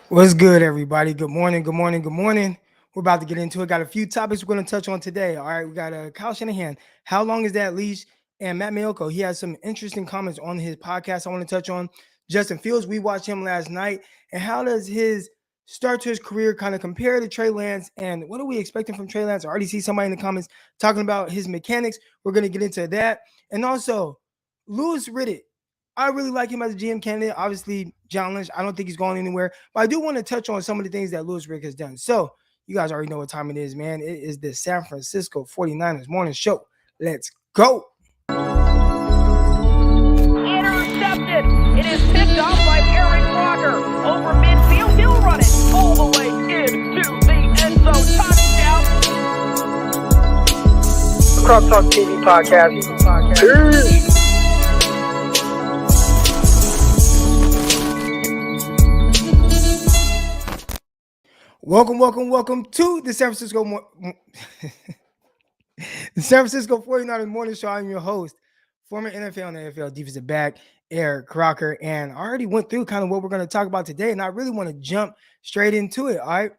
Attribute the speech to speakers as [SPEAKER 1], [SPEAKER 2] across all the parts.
[SPEAKER 1] What's good, everybody? Good morning, good morning, good morning. We're about to get into it. Got a few topics we're going to touch on today. All right, we got Kyle Shanahan. How long is that leash? And Matt Mayoko. He has some interesting comments on his podcast I want to touch on. Justin Fields, we watched him last night. And how does his start to his career kind of compare to Trey Lance? And what are we expecting from Trey Lance? I already see somebody in the comments talking about his mechanics. We're going to get into that. And also, Louis Riddick. I really like him as a GM candidate. Obviously, John Lynch, I don't think he's going anywhere. But I do want to touch on some of the things that Louis Rick has done. So, you guys already know what time it is, man. It is the San Francisco 49ers morning show. Let's go.
[SPEAKER 2] Intercepted. It is picked off by Aaron Crocker. Over midfield, he'll run it all the way into the end zone. Touchdown.
[SPEAKER 3] Crosstalk TV podcast. Peace.
[SPEAKER 1] Welcome to the San Francisco the San Francisco 49ers morning show. I'm your host, former NFL and NFL defensive back, Eric Crocker. And I already went through kind of what we're going to talk about today, and I really want to jump straight into it. All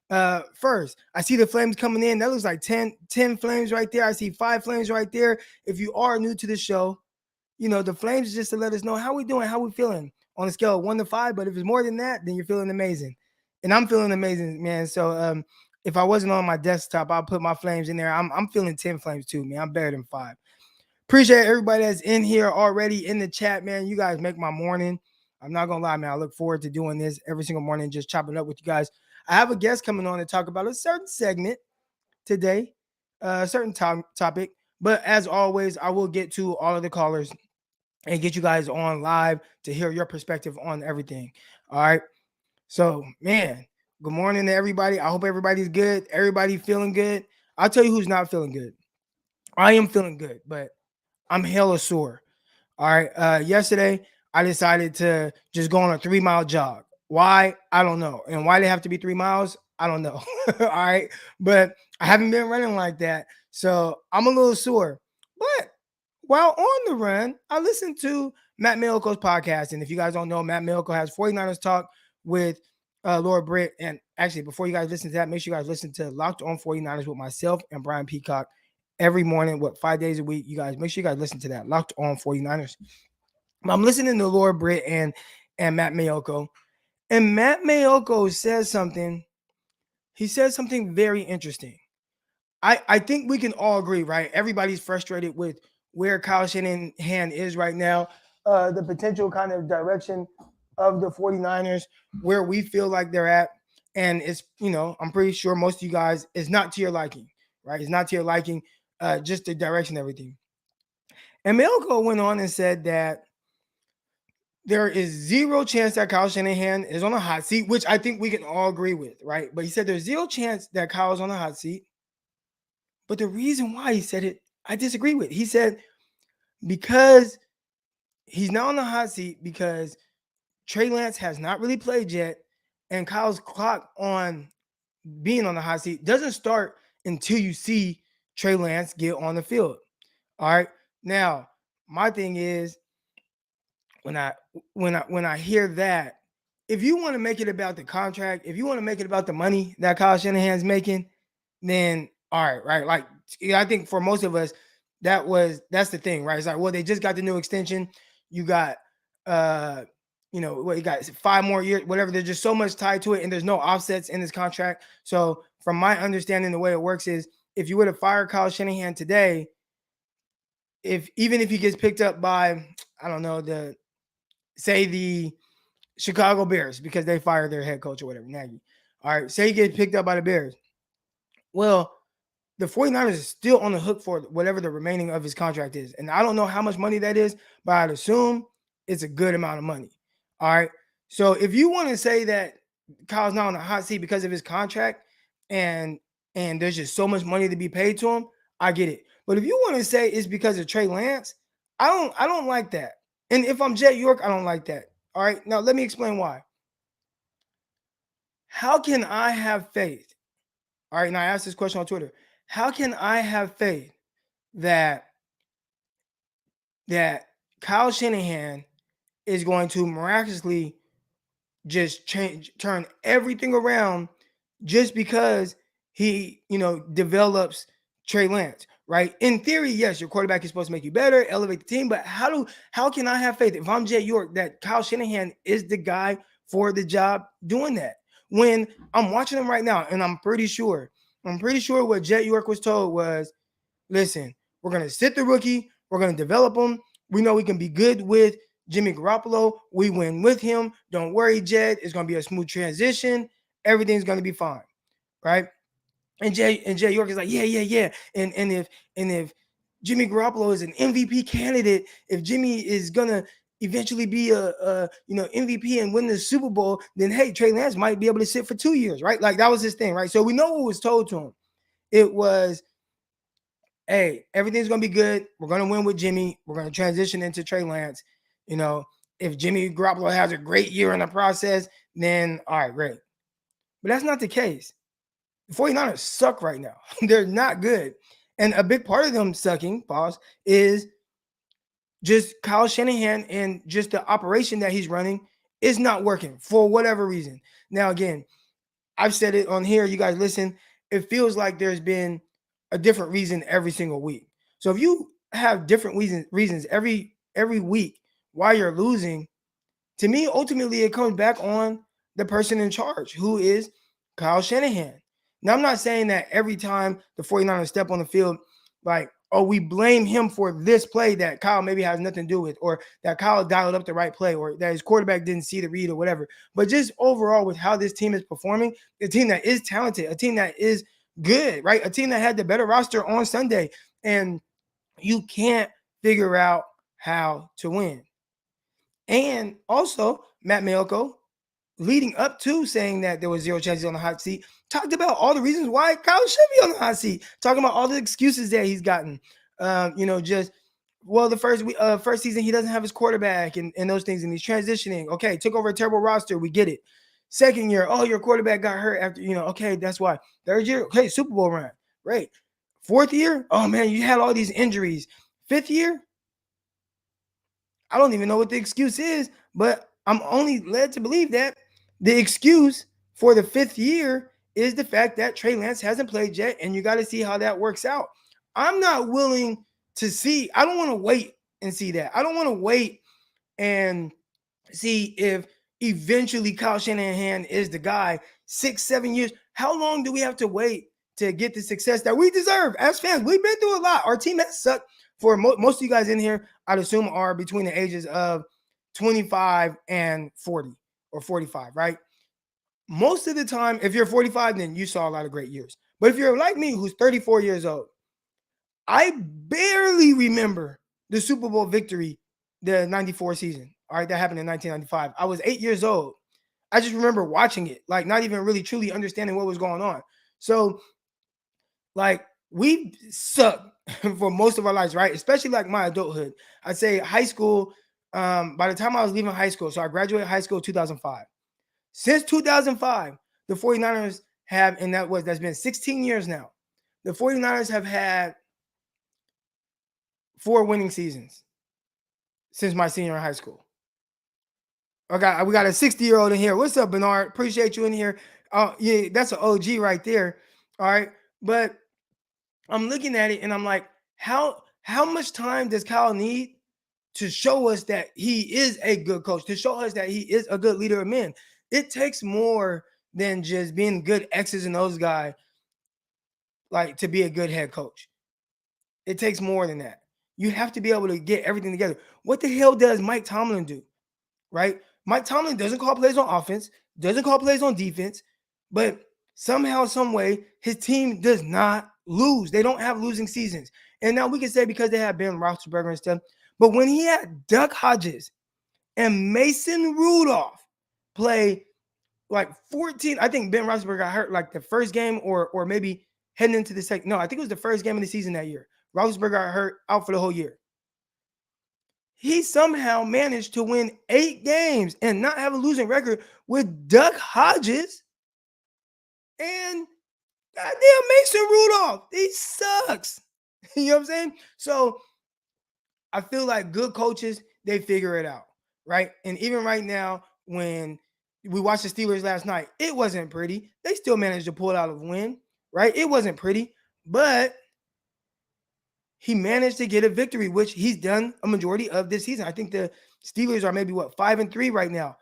[SPEAKER 1] right. First, I see the flames coming in. That looks like 10 flames right there. I see 5 flames right there. If you are new to the show, you know, the flames is just to let us know how we doing, how we feeling on a scale of 1 to 5. But if it's more than that, then you're feeling amazing. And I'm feeling amazing, man. So if I wasn't on my desktop, I'll put my flames in there. I'm feeling 10 flames too, man. I'm better than 5. Appreciate everybody that's in here already in the chat, man. You guys make my morning. I'm not gonna lie, man. I look forward to doing this every single morning, just chopping up with you guys. I have a guest coming on to talk about a certain segment today, a certain topic. But as always, I will get to all of the callers and get you guys on live to hear your perspective on everything. All right. So, man, good morning to everybody. I hope everybody's good. Everybody feeling good. I'll tell you who's not feeling good. I am feeling good, but I'm hella sore. All right. Yesterday, I decided to just go on a 3-mile jog. Why? I don't know. And why they have to be 3 miles? I don't know. All right. But I haven't been running like that. So I'm a little sore. But while on the run, I listened to Matt Miloko's podcast. And if you guys don't know, Matt Miloko has 49ers Talk with Laura Britt. And actually, before you guys listen to that, make sure you guys listen to Locked On 49ers with myself and Brian Peacock every morning, 5 days a week. You guys, make sure you guys listen to that. Locked On 49ers. I'm listening to Laura Britt and Matt Mayoko. And Matt Mayoko says something. He says something very interesting. I think we can all agree, right? Everybody's frustrated with where Kyle Shanahan is right now, the potential kind of direction of the 49ers, where we feel like they're at. And it's, I'm pretty sure most of you guys, it's not to your liking, right? It's not to your liking, just the direction, everything. And Melko went on and said that there is zero chance that Kyle Shanahan is on a hot seat, which I think we can all agree with, right? But he said there's zero chance that Kyle's on a hot seat. But the reason why he said it, I disagree with. He said because he's not on the hot seat because Trey Lance has not really played yet, and Kyle's clock on being on the hot seat doesn't start until you see Trey Lance get on the field. All right. Now, my thing is when I hear that, if you want to make it about the contract, if you want to make it about the money that Kyle Shanahan's making, then all right. Like I think for most of us, that's the thing, right? It's like, well, they just got the new extension. You got you got 5 more years, whatever. There's just so much tied to it, and there's no offsets in this contract. So from my understanding, the way it works is if you were to fire Kyle Shanahan today, even if he gets picked up by, I don't know, the Chicago Bears, because they fired their head coach or whatever, Nagy. All right, say he gets picked up by the Bears. Well, the 49ers is still on the hook for whatever the remaining of his contract is. And I don't know how much money that is, but I'd assume it's a good amount of money. All right. So if you want to say that Kyle's not on the hot seat because of his contract and there's just so much money to be paid to him, I get it. But if you want to say it's because of Trey Lance, I don't like that. And if I'm Jet York, I don't like that. All right. Now let me explain why. How can I have faith? All right. And I asked this question on Twitter. How can I have faith that Kyle Shanahan is going to miraculously just turn everything around just because he, develops Trey Lance, right? In theory, yes, your quarterback is supposed to make you better, elevate the team, but how can I have faith if I'm Jay York that Kyle Shanahan is the guy for the job doing that? When I'm watching him right now, and I'm pretty sure what Jet York was told was, listen, we're going to sit the rookie. We're going to develop him. We know we can be good with Jimmy Garoppolo. We win with him. Don't worry, Jed. It's going to be a smooth transition. Everything's going to be fine, right? And Jay York is like, yeah. And if Jimmy Garoppolo is an MVP candidate, if Jimmy is gonna eventually be a MVP and win the Super Bowl, then hey, Trey Lance might be able to sit for 2 years, right? Like that was his thing, right? So we know what was told to him. It was, hey, everything's gonna be good. We're gonna win with Jimmy. We're gonna transition into Trey Lance. You know, if Jimmy Garoppolo has a great year in the process, then all right, great. But that's not the case. The 49ers suck right now. They're not good. And a big part of them sucking, pause, is just Kyle Shanahan and just the operation that he's running is not working for whatever reason. Now, again, I've said it on here. You guys listen. It feels like there's been a different reason every single week. So if you have different reasons every week why you're losing, to me, ultimately, it comes back on the person in charge, who is Kyle Shanahan. Now, I'm not saying that every time the 49ers step on the field, like, oh, we blame him for this play that Kyle maybe has nothing to do with, or that Kyle dialed up the right play, or that his quarterback didn't see the read or whatever. But just overall with how this team is performing, a team that is talented, a team that is good, right? A team that had the better roster on Sunday, and you can't figure out how to win. And also, Matt Maiocco, leading up to saying that there was zero chances on the hot seat, talked about all the reasons why Kyle should be on the hot seat, talking about all the excuses that he's gotten. Just, well, the first season he doesn't have his quarterback and those things, and he's transitioning. Okay, took over a terrible roster. We get it. Second year, oh, your quarterback got hurt after, okay, that's why. Third year, okay, Super Bowl run. Great. Fourth year, oh, man, you had all these injuries. Fifth year, I don't even know what the excuse is, but I'm only led to believe that the excuse for the fifth year is the fact that Trey Lance hasn't played yet, and you got to see how that works out. I'm not willing to see. I don't want to wait and see that. I don't want to wait and see if eventually Kyle Shanahan is the guy. 6-7 years. How long do we have to wait to get the success that we deserve as fans? We've been through a lot. Our team has sucked. For most of you guys in here, I'd assume are between the ages of 25 and 40 or 45, right? Most of the time, if you're 45, then you saw a lot of great years. But if you're like me, who's 34 years old, I barely remember the Super Bowl victory, the 94 season. All right, that happened in 1995. I was 8 years old. I just remember watching it, like not even really truly understanding what was going on. So, like, we sucked for most of our lives, right? Especially like my adulthood. I'd say high school, by the time I was leaving high school, so I graduated high school in 2005. Since 2005, the 49ers have, and that's been 16 years now, the 49ers have had 4 winning seasons since my senior in high school. Okay, we got a 60-year-old in here. What's up, Bernard? Appreciate you in here. Yeah, that's an OG right there. All right, but I'm looking at it and I'm like, how much time does Kyle need to show us that he is a good coach, to show us that he is a good leader of men? It takes more than just being good X's and O's guy, like, to be a good head coach. It takes more than that. You have to be able to get everything together. What the hell does Mike Tomlin do, right? Mike Tomlin doesn't call plays on offense, doesn't call plays on defense, but somehow, some way, his team does not lose. They don't have losing seasons. And now we can say because they have Ben Roethlisberger and stuff, but when he had Duck Hodges and Mason Rudolph play like 14, I think Ben Roethlisberger got hurt like the first game or maybe heading into the second. No, I think it was the first game of the season that year. Roethlisberger got hurt, out for the whole year. He somehow managed to win 8 games and not have a losing record with Duck Hodges and goddamn Mason Rudolph. He sucks. You know what I'm saying? So I feel like good coaches, they figure it out, right? And even right now, when We watched the Steelers last night. It wasn't pretty. They still managed to pull out a win, right? It wasn't pretty, but he managed to get a victory, which he's done a majority of this season. I think the Steelers are maybe 5-3 right now.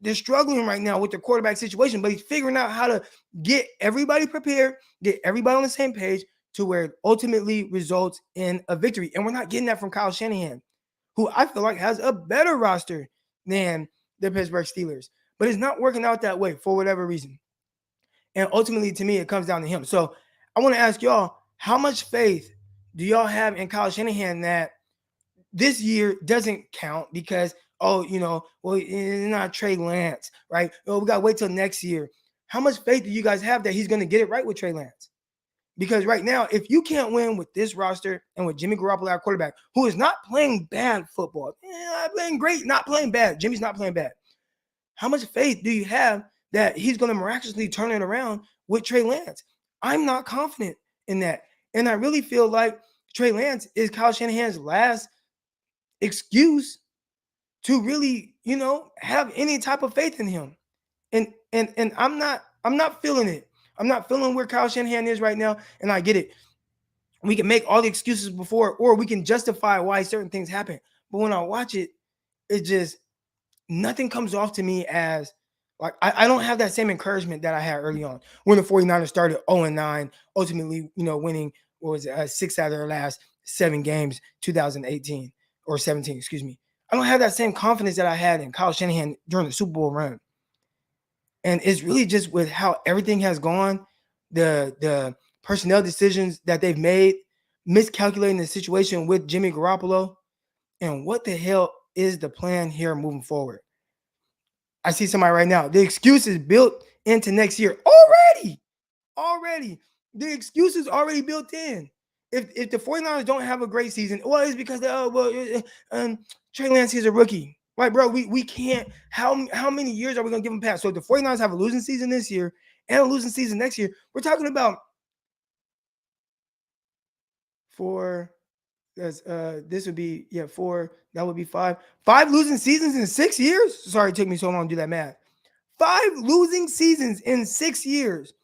[SPEAKER 1] They're struggling right now with their quarterback situation, but he's figuring out how to get everybody prepared, get everybody on the same page to where it ultimately results in a victory. And we're not getting that from Kyle Shanahan, who I feel like has a better roster than the Pittsburgh Steelers. But it's not working out that way for whatever reason. And ultimately, to me, it comes down to him. So I want to ask y'all, how much faith do y'all have in Kyle Shanahan that this year doesn't count because, well, it's not Trey Lance, right? Oh, we got to wait till next year. How much faith do you guys have that he's going to get it right with Trey Lance? Because right now, if you can't win with this roster and with Jimmy Garoppolo, our quarterback, who is not playing bad football, not playing great, not playing bad. Jimmy's not playing bad. How much faith do you have that he's going to miraculously turn it around with Trey Lance? I'm not confident in that. And I really feel like Trey Lance is Kyle Shanahan's last excuse to really, have any type of faith in him. And I'm not feeling it. I'm not feeling where Kyle Shanahan is right now. And I get it. We can make all the excuses before, or we can justify why certain things happen. But when I watch it, it just, nothing comes off to me as like, I don't have that same encouragement that I had early on when the 49ers started 0-9, ultimately, winning, 6 out of their last 7 games, 2018 or 17, excuse me. I don't have that same confidence that I had in Kyle Shanahan during the Super Bowl run. And it's really just with how everything has gone, the personnel decisions that they've made, miscalculating the situation with Jimmy Garoppolo, and what the hell is the plan here moving forward? I see somebody right now. The excuse is built into next year already. The excuse is already built in. If the 49ers don't have a great season, well, it's because Trey Lance is a rookie. Right, bro, we can't. How many years are we going to give him pass? So if the 49ers have a losing season this year and a losing season next year, we're talking about this would be, 4, that would be 5. 5 losing seasons in 6 years? Sorry, it took me so long to do that math. 5 losing seasons in 6 years.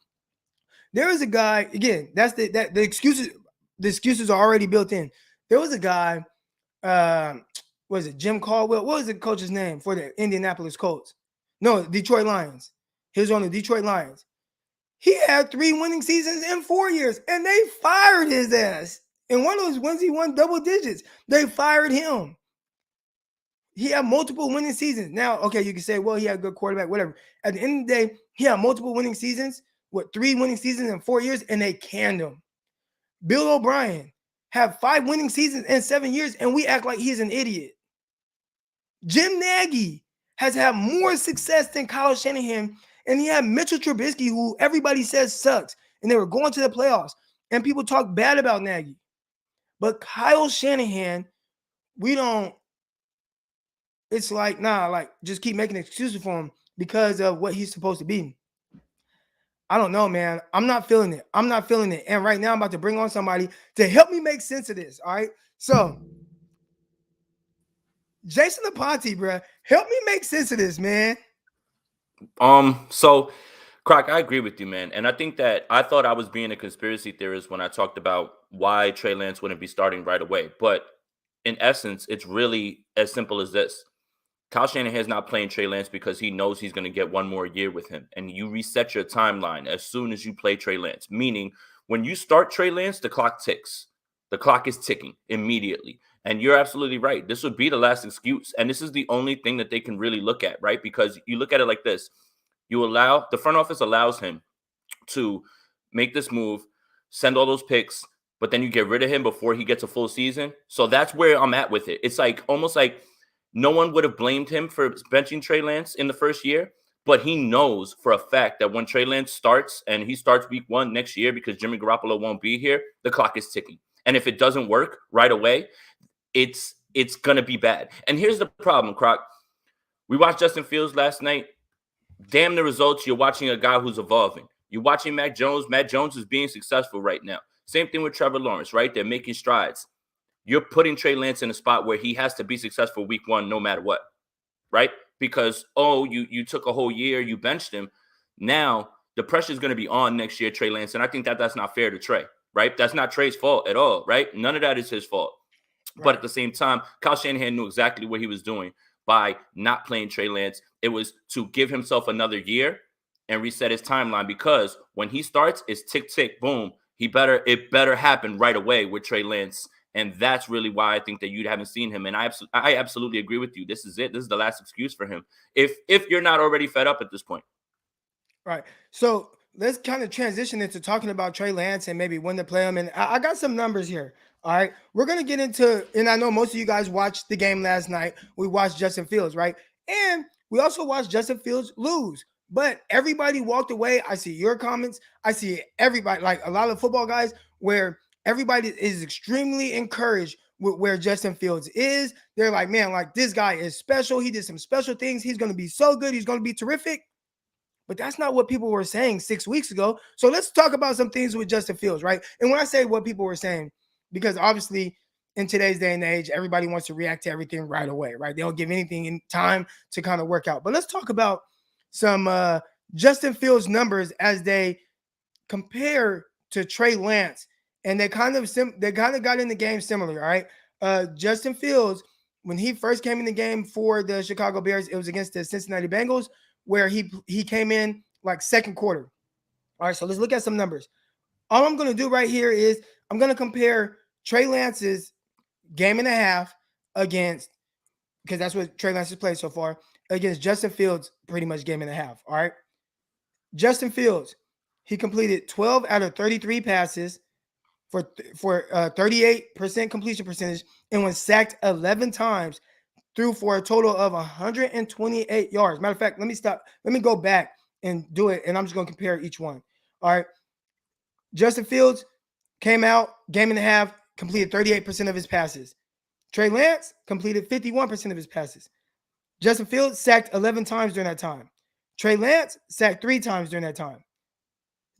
[SPEAKER 1] There is a guy, again, that's the excuses are already built in. There was a guy, was it Jim Caldwell? What was the coach's name for the Indianapolis Colts? No, Detroit Lions. He was on the Detroit Lions. He had 3 winning seasons in 4 years, and they fired his ass. And one of those wins, he won double digits. They fired him. He had multiple winning seasons. Now, okay, you can say, well, he had a good quarterback, whatever. At the end of the day, he had multiple winning seasons, 3 winning seasons in 4 years, and they canned him. Bill O'Brien had 5 winning seasons in 7 years, and we act like he's an idiot. Jim Nagy has had more success than Kyle Shanahan, and he had Mitchell Trubisky, who everybody says sucks, and they were going to the playoffs, and people talk bad about Nagy. But Kyle Shanahan, it's like, just keep making excuses for him because of what he's supposed to be. I don't know, man. I'm not feeling it. And right now I'm about to bring on somebody to help me make sense of this, all right? So, Jason Aponte, bro, help me make sense of this, man.
[SPEAKER 4] So, Croc, I agree with you, man. And I think that I thought I was being a conspiracy theorist when I talked about why Trey Lance wouldn't be starting right away. But in essence, it's really as simple as this. Kyle Shanahan is not playing Trey Lance because he knows he's going to get one more year with him. And you reset your timeline as soon as you play Trey Lance. Meaning, when you start Trey Lance, the clock ticks. The clock is ticking immediately. And you're absolutely right. This would be the last excuse. And this is the only thing that they can really look at, right? Because you look at it like this. The front office allows him to make this move, send all those picks, but then you get rid of him before he gets a full season. So that's where I'm at with it. It's like almost like no one would have blamed him for benching Trey Lance in the first year, but he knows for a fact that when Trey Lance starts and he starts week 1 next year because Jimmy Garoppolo won't be here, the clock is ticking. And if it doesn't work right away, it's going to be bad. And here's the problem, Croc. We watched Justin Fields last night. Damn the results. You're watching a guy who's evolving. You're watching Mac Jones. Mac Jones is being successful right now. Same thing with Trevor Lawrence, right? They're making strides. You're putting Trey Lance in a spot where he has to be successful week 1 no matter what, right? because, you took a whole year, you benched him. Now the pressure is going to be on next year, Trey Lance. And I think that that's not fair to Trey, right? That's not Trey's fault at all, right? None of that is his fault. Right. But at the same time, Kyle Shanahan knew exactly what he was doing by not playing Trey Lance. It was to give himself another year and reset his timeline, because when he starts, it's tick, tick, boom. It better happen right away with Trey Lance. And that's really why I think that you haven't seen him. And I absolutely agree with you. This is it. This is the last excuse for him. If you're not already fed up at this point.
[SPEAKER 1] Right. So let's kind of transition into talking about Trey Lance and maybe when to play him. And I got some numbers here. All right. We're going to get into, and I know most of you guys watched the game last night. We watched Justin Fields, right? And we also watched Justin Fields lose. But everybody walked away. I see your comments. I see everybody, like a lot of football guys, where everybody is extremely encouraged with where Justin Fields is. They're like, man, like this guy is special. He did some special things. He's going to be so good. He's going to be terrific. But that's not what people were saying 6 weeks ago. So let's talk about some things with Justin Fields, right? And when I say what people were saying, because obviously in today's day and age, everybody wants to react to everything right away, right? They don't give anything in time to kind of work out. But let's talk about some Justin Fields numbers as they compare to Trey Lance. And they kind of got in the game similar, all right? Justin Fields, when he first came in the game for the Chicago Bears, it was against the Cincinnati Bengals, where he came in like second quarter. All right, so let's look at some numbers. All I'm going to do right here is I'm going to compare Trey Lance's game and a half against, because that's what Trey Lance has played so far, against Justin Fields, pretty much game and a half. All right. Justin Fields, he completed 12 out of 33 passes for 38% completion percentage and was sacked 11 times, threw for a total of 128 yards. Matter of fact, let me stop. Let me go back and do it, and I'm just going to compare each one. All right. Justin Fields came out, game and a half, completed 38% of his passes. Trey Lance completed 51% of his passes. Justin Fields sacked 11 times during that time. Trey Lance sacked 3 times during that time.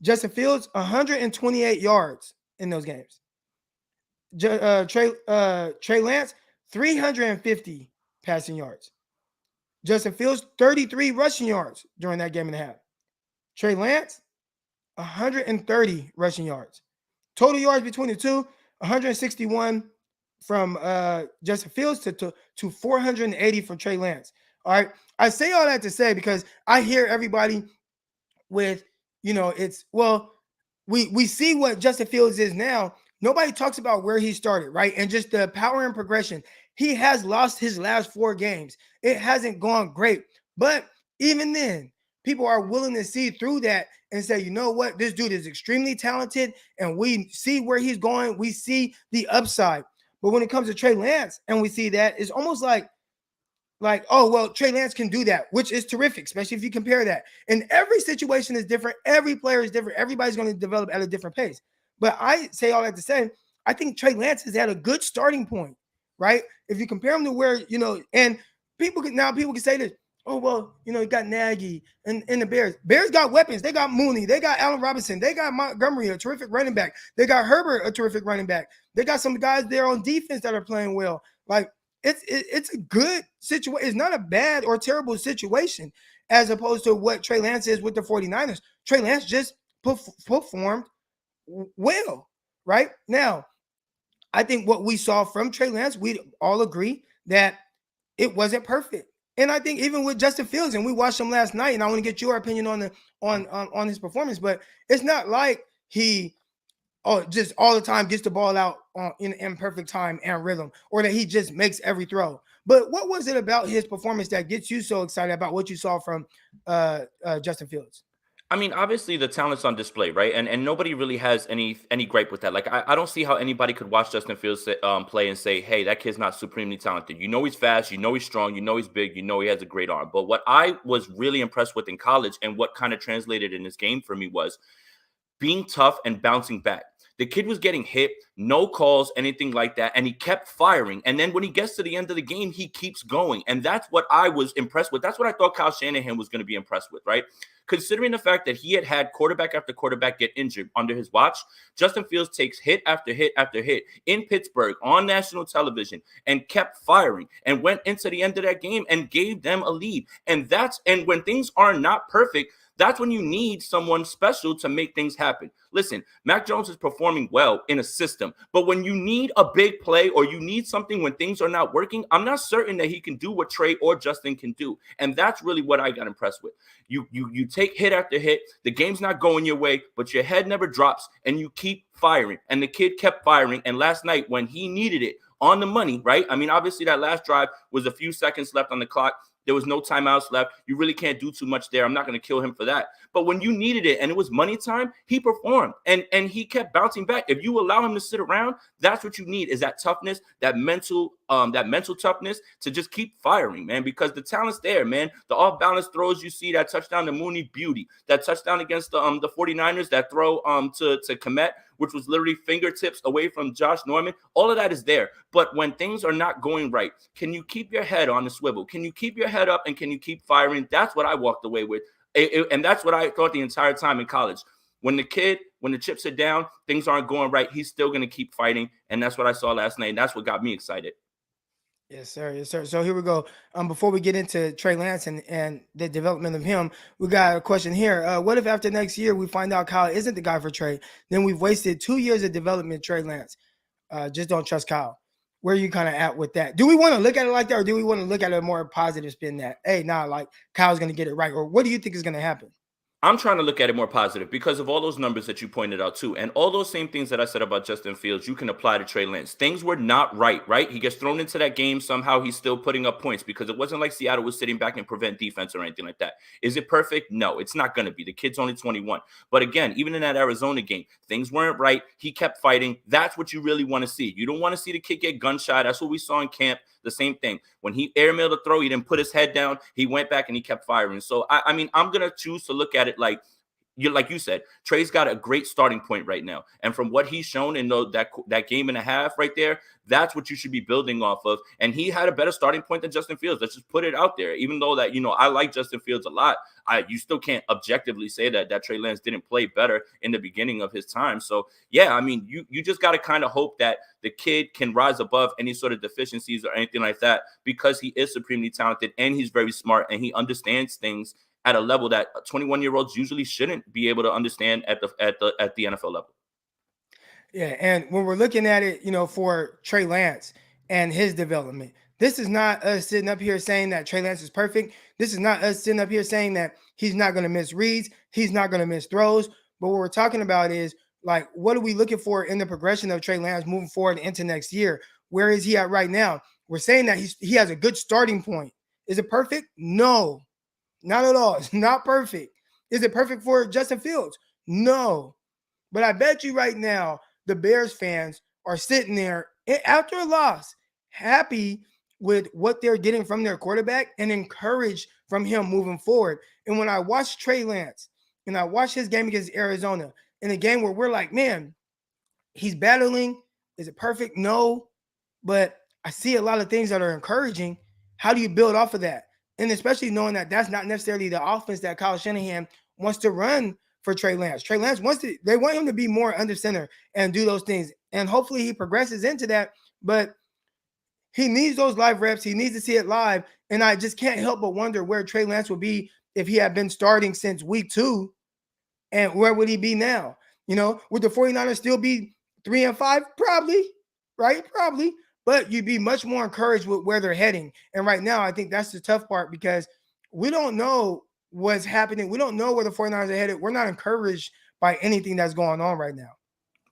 [SPEAKER 1] Justin Fields, 128 yards in those games. Trey Lance, 350 passing yards. Justin Fields, 33 rushing yards during that game and a half. Trey Lance, 130 rushing yards. Total yards between the two, 161 from Justin Fields to 480 from Trey Lance. All right. I say all that to say because I hear everybody with, we see what Justin Fields is now. Nobody talks about where he started, right? And just the power and progression. He has lost his last 4 games. It hasn't gone great. But even then, people are willing to see through that and say, you know what? This dude is extremely talented, and we see where he's going. We see the upside. But when it comes to Trey Lance, and we see that, it's almost like, oh, well, Trey Lance can do that, which is terrific, especially if you compare that. And every situation is different. Every player is different. Everybody's going to develop at a different pace. But I say all that to say, I think Trey Lance is at a good starting point, right? If you compare him to where, and people can say this, oh, well, you got Nagy and the Bears. Bears got weapons. They got Mooney. They got Allen Robinson. They got Montgomery, a terrific running back. They got Herbert, a terrific running back. They got some guys there on defense that are playing well. Like, it's a good situation. It's not a bad or terrible situation as opposed to what Trey Lance is with the 49ers. Trey Lance just performed well, right? Now, I think what we saw from Trey Lance, we all agree that it wasn't perfect. And I think even with Justin Fields, and we watched him last night, and I want to get your opinion on his performance, but it's not like he just all the time gets the ball out in perfect time and rhythm, or that he just makes every throw. But what was it about his performance that gets you so excited about what you saw from Justin Fields?
[SPEAKER 4] I mean, obviously the talent's on display, right? And nobody really has any gripe with that. Like, I don't see how anybody could watch Justin Fields play and say, hey, that kid's not supremely talented. He's fast, he's strong, he's big, he has a great arm. But what I was really impressed with in college, and what kind of translated in this game for me, was being tough and bouncing back. The kid was getting hit, no calls, anything like that, and he kept firing. And then when he gets to the end of the game, he keeps going. And that's what I was impressed with. That's what I thought Kyle Shanahan was going to be impressed with, right? Considering the fact that he had quarterback after quarterback get injured under his watch, Justin Fields takes hit after hit after hit in Pittsburgh on national television and kept firing and went into the end of that game and gave them a lead. And when things are not perfect, that's when you need someone special to make things happen. Listen, Mac Jones is performing well in a system, but when you need a big play or you need something when things are not working, I'm not certain that he can do what Trey or Justin can do. And that's really what I got impressed with. You take hit after hit, the game's not going your way, but your head never drops and you keep firing. And the kid kept firing. And last night when he needed it on the money, right? I mean, obviously that last drive was a few seconds left on the clock. There was no timeouts left. You really can't do too much there. I'm not going to kill him for that. But when you needed it and it was money time, he performed and he kept bouncing back. If you allow him to sit around, that's what you need, is that toughness, that mental toughness to just keep firing, man, because the talent's there, man. The off-balance throws you see, that touchdown to Mooney, beauty. That touchdown against the 49ers, that throw to Kmet, which was literally fingertips away from Josh Norman. All of that is there. But when things are not going right, can you keep your head on the swivel? Can you keep your head up and can you keep firing? That's what I walked away with. And that's what I thought the entire time in college. When the chips are down, things aren't going right, he's still going to keep fighting. And that's what I saw last night. And that's what got me excited.
[SPEAKER 1] Yes, sir. Yes, sir. So here we go. Before we get into Trey Lance and the development of him, we got a question here. What if after next year we find out Kyle isn't the guy for Trey? Then we've wasted 2 years of development, Trey Lance. Just don't trust Kyle. Where are you kind of at with that? Do we want to look at it like that, or do we want to look at it more positive spin that, hey, like Kyle's going to get it right? Or what do you think is going to happen?
[SPEAKER 4] I'm trying to look at it more positive because of all those numbers that you pointed out too. And all those same things that I said about Justin Fields, you can apply to Trey Lance. Things were not right? He gets thrown into that game. Somehow he's still putting up points because it wasn't like Seattle was sitting back and prevent defense or anything like that. Is it perfect? No, it's not going to be. The kid's only 21. But again, even in that Arizona game, things weren't right. He kept fighting. That's what you really want to see. You don't want to see the kid get gunshot. That's what we saw in camp. The same thing. When he airmailed the throw, he didn't put his head down. He went back and he kept firing. So, I mean, I'm going to choose to look at it like you said, Trey's got a great starting point right now. And from what he's shown in that game and a half right there, that's what you should be building off of. And he had a better starting point than Justin Fields. Let's just put it out there. Even though that, I like Justin Fields a lot, you still can't objectively say that Trey Lance didn't play better in the beginning of his time. So, yeah, I mean, you just got to kind of hope that the kid can rise above any sort of deficiencies or anything like that because he is supremely talented and he's very smart and he understands things at a level that 21-year-olds usually shouldn't be able to understand at the NFL level.
[SPEAKER 1] Yeah, and when we're looking at it, for Trey Lance and his development, this is not us sitting up here saying that Trey Lance is perfect. This is not us sitting up here saying that he's not going to miss reads, he's not going to miss throws. But what we're talking about is, like, what are we looking for in the progression of Trey Lance moving forward into next year? Where is he at right now? We're saying that he has a good starting point. Is it perfect? No. Not at all. It's not perfect. Is it perfect for Justin Fields? No. But I bet you right now, the Bears fans are sitting there after a loss, happy with what they're getting from their quarterback and encouraged from him moving forward. And when I watch Trey Lance and I watch his game against Arizona, in a game where we're like, man, he's battling. Is it perfect? No. But I see a lot of things that are encouraging. How do you build off of that? And especially knowing that that's not necessarily the offense that Kyle Shanahan wants to run for Trey Lance. Trey Lance they want him to be more under center and do those things. And hopefully he progresses into that. But he needs those live reps. He needs to see it live. And I just can't help but wonder where Trey Lance would be if he had been starting since week 2. And where would he be now? Would the 49ers still be 3-5? Probably, right? Probably. But you'd be much more encouraged with where they're heading. And right now, I think that's the tough part because we don't know what's happening. We don't know where the 49ers are headed. We're not encouraged by anything that's going on right now.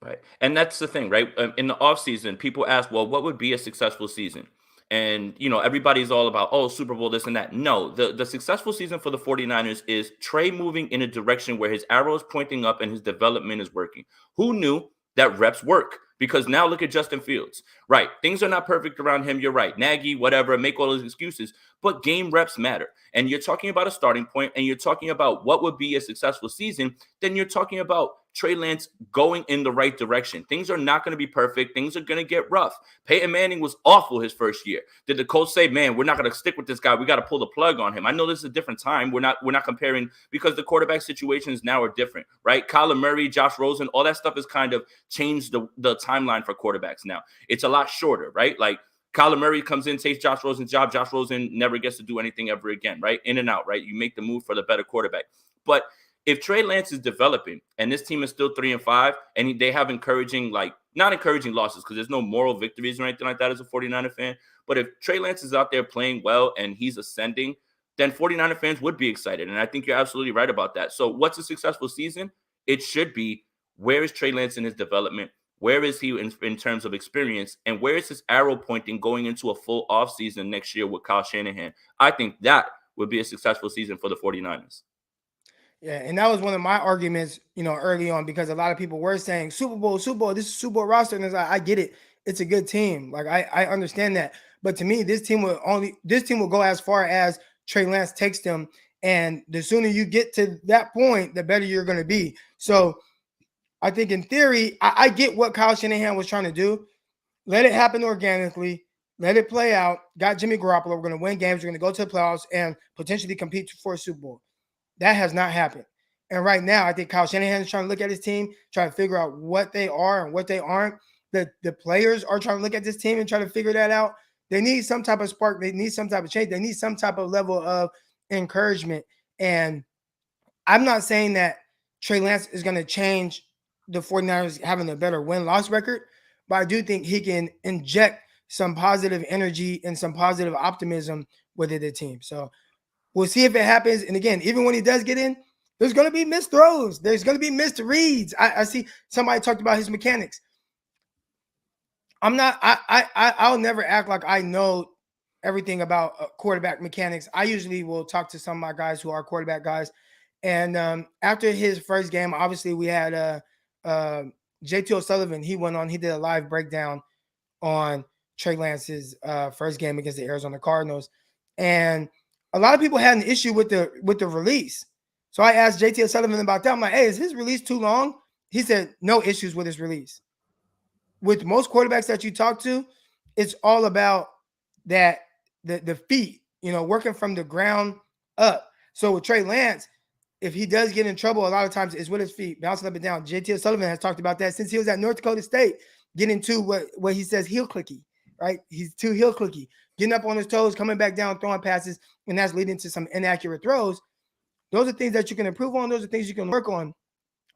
[SPEAKER 4] Right. And that's the thing, right? In the offseason, people ask, well, what would be a successful season? And, everybody's all about, Super Bowl, this and that. No, the successful season for the 49ers is Trey moving in a direction where his arrow is pointing up and his development is working. Who knew that reps work? Because now look at Justin Fields, right? Things are not perfect around him. You're right. Nagy, whatever, make all those excuses, but game reps matter. And you're talking about a starting point and you're talking about what would be a successful season. Then you're talking about Trey Lance going in the right direction. Things are not going to be perfect. Things are going to get rough. Peyton Manning was awful his first year. Did the coach say, man, we're not going to stick with this guy. We got to pull the plug on him? I know this is a different time. We're not comparing because the quarterback situations now are different, right? Kyler Murray, Josh Rosen, all that stuff has kind of changed the timeline for quarterbacks now. It's a lot shorter, right? Like Kyler Murray comes in, takes Josh Rosen's job. Josh Rosen never gets to do anything ever again, right? In and out, right? You make the move for the better quarterback. But if Trey Lance is developing and this team is still 3-5 and they have encouraging, like not encouraging losses because there's no moral victories or anything like that as a 49er fan. But if Trey Lance is out there playing well and he's ascending, then 49er fans would be excited. And I think you're absolutely right about that. So what's a successful season? It should be, where is Trey Lance in his development? Where is he in terms of experience? And where is his arrow pointing going into a full offseason next year with Kyle Shanahan? I think that would be a successful season for the 49ers.
[SPEAKER 1] Yeah, and that was one of my arguments, early on, because a lot of people were saying Super Bowl, this is Super Bowl roster, and it's like, I get it, it's a good team, like I understand that, but to me, this team will go as far as Trey Lance takes them, and the sooner you get to that point, the better you're going to be. So I think in theory, I get what Kyle Shanahan was trying to do. Let it happen organically. Let it play out. Got Jimmy Garoppolo. We're going to win games. We're going to go to the playoffs and potentially compete for a Super Bowl. That has not happened. And right now, I think Kyle Shanahan is trying to look at his team, trying to figure out what they are and what they aren't. The players are trying to look at this team and try to figure that out. They need some type of spark. They need some type of change. They need some type of level of encouragement. And I'm not saying that Trey Lance is going to change the 49ers having a better win-loss record, but I do think he can inject some positive energy and some positive optimism within the team. So we'll see if it happens. And again, even when he does get in, there's going to be missed throws. There's going to be missed reads. I see somebody talked about his mechanics. I'll never act like I know everything about quarterback mechanics. I usually will talk to some of my guys who are quarterback guys. And after his first game, obviously we had JT O'Sullivan. He went on, he did a live breakdown on Trey Lance's first game against the Arizona Cardinals. And a lot of people had an issue with the release. So I asked JT O'Sullivan about that. I'm like, hey, is his release too long? He said, no issues with his release. With most quarterbacks that you talk to, it's all about that the feet, working from the ground up. So with Trey Lance, if he does get in trouble, a lot of times it's with his feet, bouncing up and down. JT O'Sullivan has talked about that since he was at North Dakota State, getting to what he says heel clicky, right? He's too heel clicky, getting up on his toes, coming back down, throwing passes, and that's leading to some inaccurate throws. Those are things that you can improve on. Those are things you can work on.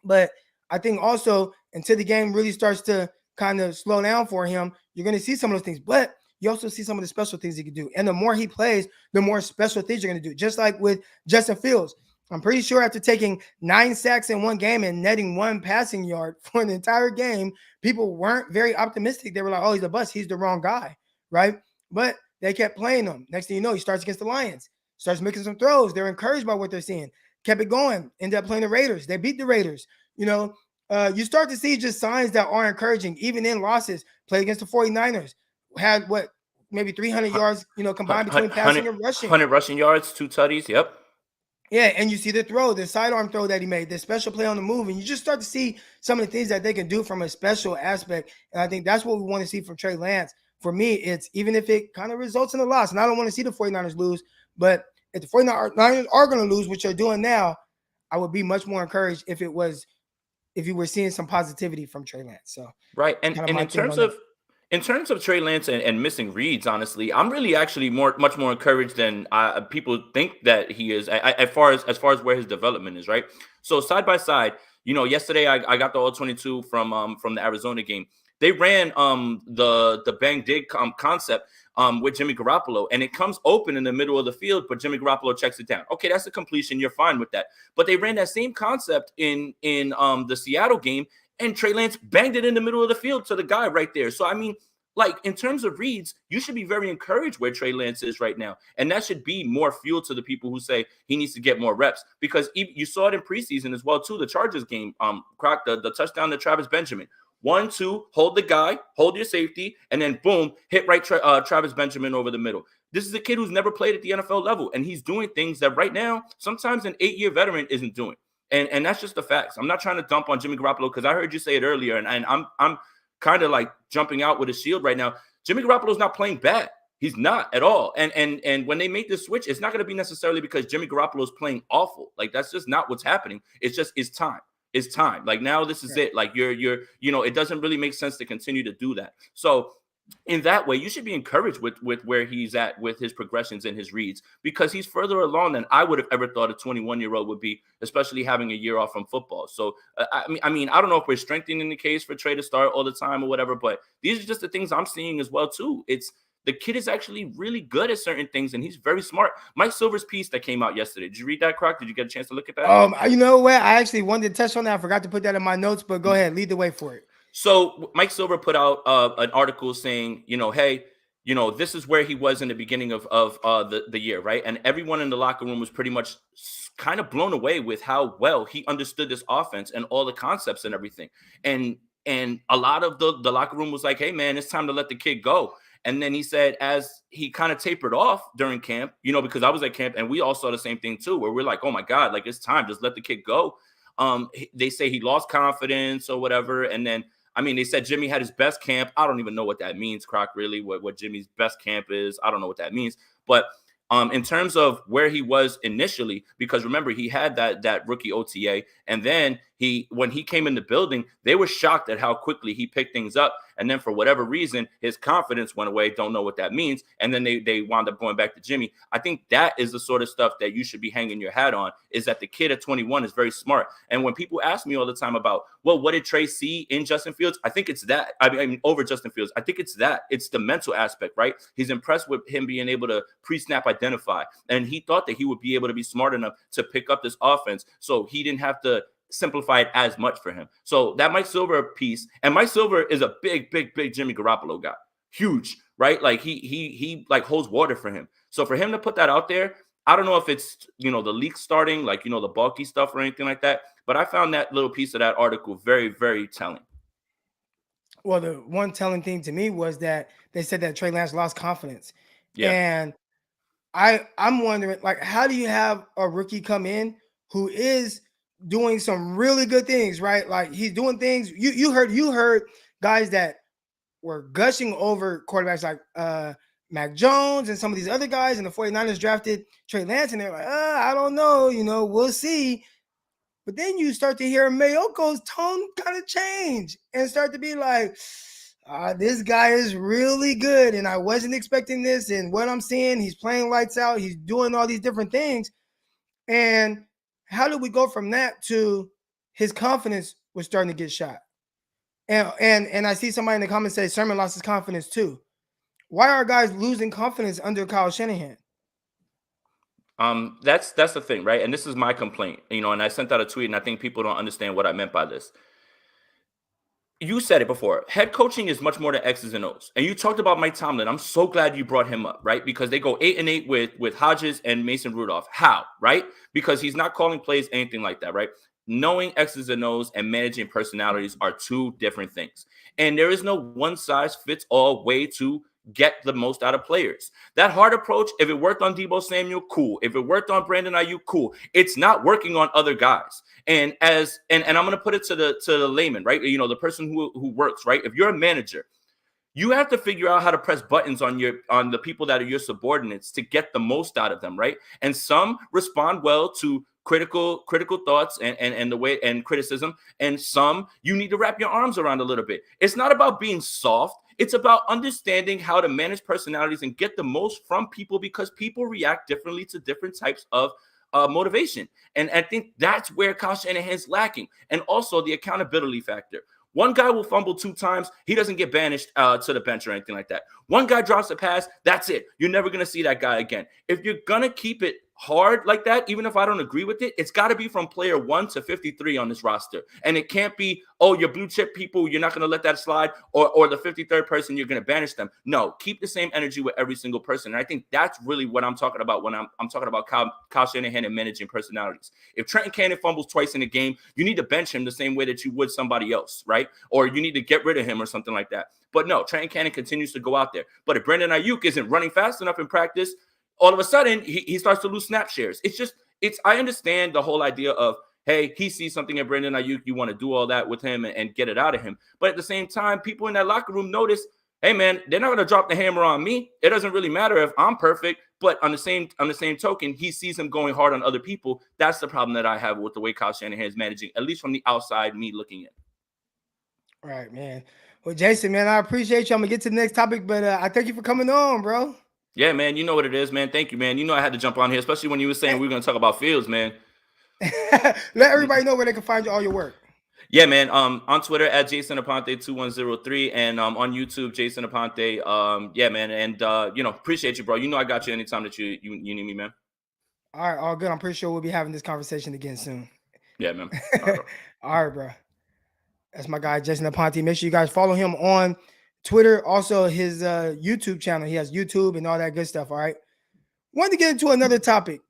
[SPEAKER 1] But I think also until the game really starts to kind of slow down for him, you're going to see some of those things. But you also see some of the special things he can do. And the more he plays, the more special things you're going to do. Just like with Justin Fields. I'm pretty sure after taking 9 sacks in one game and netting 1 passing yard for an entire game, people weren't very optimistic. They were like, oh, he's a bust. He's the wrong guy, right? But they kept playing him. Next thing you know, he starts against the Lions, starts making some throws. They're encouraged by what they're seeing. Kept it going. Ended up playing the Raiders. They beat the Raiders. You start to see just signs that are encouraging, even in losses. Played against the 49ers. Had maybe 300 yards, combined between passing and rushing.
[SPEAKER 4] 100 rushing yards, 2 tutties. Yep.
[SPEAKER 1] Yeah, and you see the sidearm throw that he made, the special play on the move, and you just start to see some of the things that they can do from a special aspect. And I think that's what we want to see from Trey Lance. For me, it's even if it kind of results in a loss, and I don't want to see the 49ers lose, but if the 49ers are going to lose, which they're doing now, I would be much more encouraged if you were seeing some positivity from Trey Lance. So
[SPEAKER 4] right, and in terms of Trey Lance and missing reads, honestly, I'm really actually much more encouraged than people think that he is as far as where his development is, right? So side by side, yesterday I got the all-22 from the Arizona game. They ran the bang dig concept with Jimmy Garoppolo, and it comes open in the middle of the field, but Jimmy Garoppolo checks it down. Okay, that's a completion. You're fine with that. But they ran that same concept in the Seattle game, and Trey Lance banged it in the middle of the field to the guy right there. So, I mean, like, in terms of reads, you should be very encouraged where Trey Lance is right now. And that should be more fuel to the people who say he needs to get more reps. Because you saw it in preseason as well, too. The Chargers game, the touchdown to Travis Benjamin. 1-2, hold the guy, hold your safety, and then boom, hit right Travis Benjamin over the middle. This is a kid who's never played at the NFL level, and he's doing things that right now, sometimes an 8-year veteran isn't doing. And that's just the facts. I'm not trying to dump on Jimmy Garoppolo because I heard you say it earlier, and I'm kind of like jumping out with a shield right now. Jimmy Garoppolo's not playing bad. He's not at all. And when they make this switch, it's not going to be necessarily because Jimmy Garoppolo is playing awful. Like, that's just not what's happening. It's just, it's time. It's time. Like, now this is it. Like, it doesn't really make sense to continue to do that. So in that way, you should be encouraged with where he's at with his progressions and his reads, because he's further along than I would have ever thought a 21-year-old would be, especially having a year off from football. So, I mean, I don't know if we're strengthening the case for Trey to start all the time or whatever, but these are just the things I'm seeing as well, too. The kid is actually really good at certain things, and he's very smart. Mike Silver's piece that came out yesterday. Did you read that, Croc? Did you get a chance to look at that?
[SPEAKER 1] You know what? I actually wanted to touch on that. I forgot to put that in my notes, but go ahead. Lead the way for it.
[SPEAKER 4] So Mike Silver put out an article saying, hey, this is where he was in the beginning of the year, right? And everyone in the locker room was pretty much kind of blown away with how well he understood this offense and all the concepts and everything. And a lot of the locker room was like, hey, man, it's time to let the kid go. And then he said, as he kind of tapered off during camp, because I was at camp and we all saw the same thing too, where we're like, oh my God, like, it's time, just let the kid go. They say he lost confidence or whatever. And then, I mean, they said Jimmy had his best camp. I don't even know what that means, Croc, really, what Jimmy's best camp is. I don't know what that means. But in terms of where he was initially, because remember, he had that rookie OTA. And then when he came in the building, they were shocked at how quickly he picked things up. And then for whatever reason, his confidence went away. Don't know what that means. And then they wound up going back to Jimmy. I think that is the sort of stuff that you should be hanging your hat on, is that the kid at 21 is very smart. And when people ask me all the time about, well, what did Trey see in Justin Fields? I think it's that. I mean, over Justin Fields. I think it's that. It's the mental aspect, right? He's impressed with him being able to pre-snap identify. And he thought that he would be able to be smart enough to pick up this offense, so he didn't have to simplify it as much for him. So that Mike Silver piece, and Mike Silver is a big Jimmy Garoppolo guy. Huge, right? Like, he like holds water for him. So for him to put that out there, I don't know if it's, the leak starting, like, the bulky stuff or anything like that, but I found that little piece of that article very, very telling.
[SPEAKER 1] Well, the one telling thing to me was that they said that Trey Lance lost confidence.
[SPEAKER 4] Yeah.
[SPEAKER 1] And I'm wondering, like, how do you have a rookie come in who is doing some really good things, right? Like, he's doing things. You heard guys that were gushing over quarterbacks like Mac Jones and some of these other guys, and the 49ers drafted Trey Lance, and they're like, I don't know, we'll see. But then you start to hear Mayoko's tone kind of change and start to be like, this guy is really good, and I wasn't expecting this, and what I'm seeing, he's playing lights out, he's doing all these different things. And how did we go from that to his confidence was starting to get shot? And I see somebody in the comments say Sermon lost his confidence too. Why are guys losing confidence under Kyle Shanahan?
[SPEAKER 4] That's the thing, right? And this is my complaint, and I sent out a tweet, and I think people don't understand what I meant by this. You said it before. Head coaching is much more than X's and O's. And you talked about Mike Tomlin. I'm so glad you brought him up, right? Because they go 8-8 with Hodges and Mason Rudolph. How, right? Because he's not calling plays, anything like that, right? Knowing X's and O's and managing personalities are two different things. And there is no one-size-fits-all way to get the most out of players. That hard approach, if it worked on Deebo Samuel, cool. If it worked on Brandon Ayuk, cool. It's not working on other guys. And I'm going to put it to the layman, right? The person who works, right? If you're a manager, you have to figure out how to press buttons on the people that are your subordinates to get the most out of them, right? And some respond well to critical thoughts and the way and criticism, and some you need to wrap your arms around a little bit. It's not about being soft. It's about understanding how to manage personalities and get the most from people, because people react differently to different types of motivation. And I think that's where Kyle Shanahan's lacking. And also the accountability factor. One guy will fumble 2 times. He doesn't get banished to the bench or anything like that. One guy drops a pass. That's it. You're never going to see that guy again. If you're going to keep it hard like that, even if I don't agree with it, it's got to be from player 1 to 53 on this roster. And it can't be, oh, your blue chip people, you're not going to let that slide, or the 53rd person, you're going to banish them. No, keep the same energy with every single person. And I think that's really what I'm talking about when I'm talking about Kyle Shanahan and managing personalities. If Trenton Cannon fumbles twice in a game, you need to bench him the same way that you would somebody else, right? Or you need to get rid of him or something like that. But no, Trenton Cannon continues to go out there. But if Brandon Ayuk isn't running fast enough in practice, all of a sudden he starts to lose snap shares. I understand the whole idea of, hey, he sees something in Brandon Ayuk, you want to do all that with him and get it out of him. But at the same time, people in that locker room notice, hey man, they're not going to drop the hammer on me. It doesn't really matter if I'm perfect, but on the same token, he sees him going hard on other people. That's the problem that I have with the way Kyle Shanahan is managing, at least from the outside, me looking in.
[SPEAKER 1] All right, man. Well, Jason, man, I appreciate you. I'm gonna get to the next topic, but I thank you for coming on, bro.
[SPEAKER 4] Yeah, man, you know what it is, man. Thank you, man. You know I had to jump on here, especially when you were saying we were going to talk about Fields, man.
[SPEAKER 1] Let everybody know where they can find all your work.
[SPEAKER 4] Yeah, man. On Twitter at Jason Aponte 2103 and on YouTube Jason Aponte. Yeah, man. And appreciate you, bro. You know I got you anytime that you need me, man.
[SPEAKER 1] All right, all good. I'm pretty sure we'll be having this conversation again soon.
[SPEAKER 4] Yeah, man.
[SPEAKER 1] All right, bro. That's my guy Jason Aponte. Make sure you guys follow him on Twitter. Also, his YouTube channel. He has YouTube and all that good stuff. All right. Wanted to get into another topic,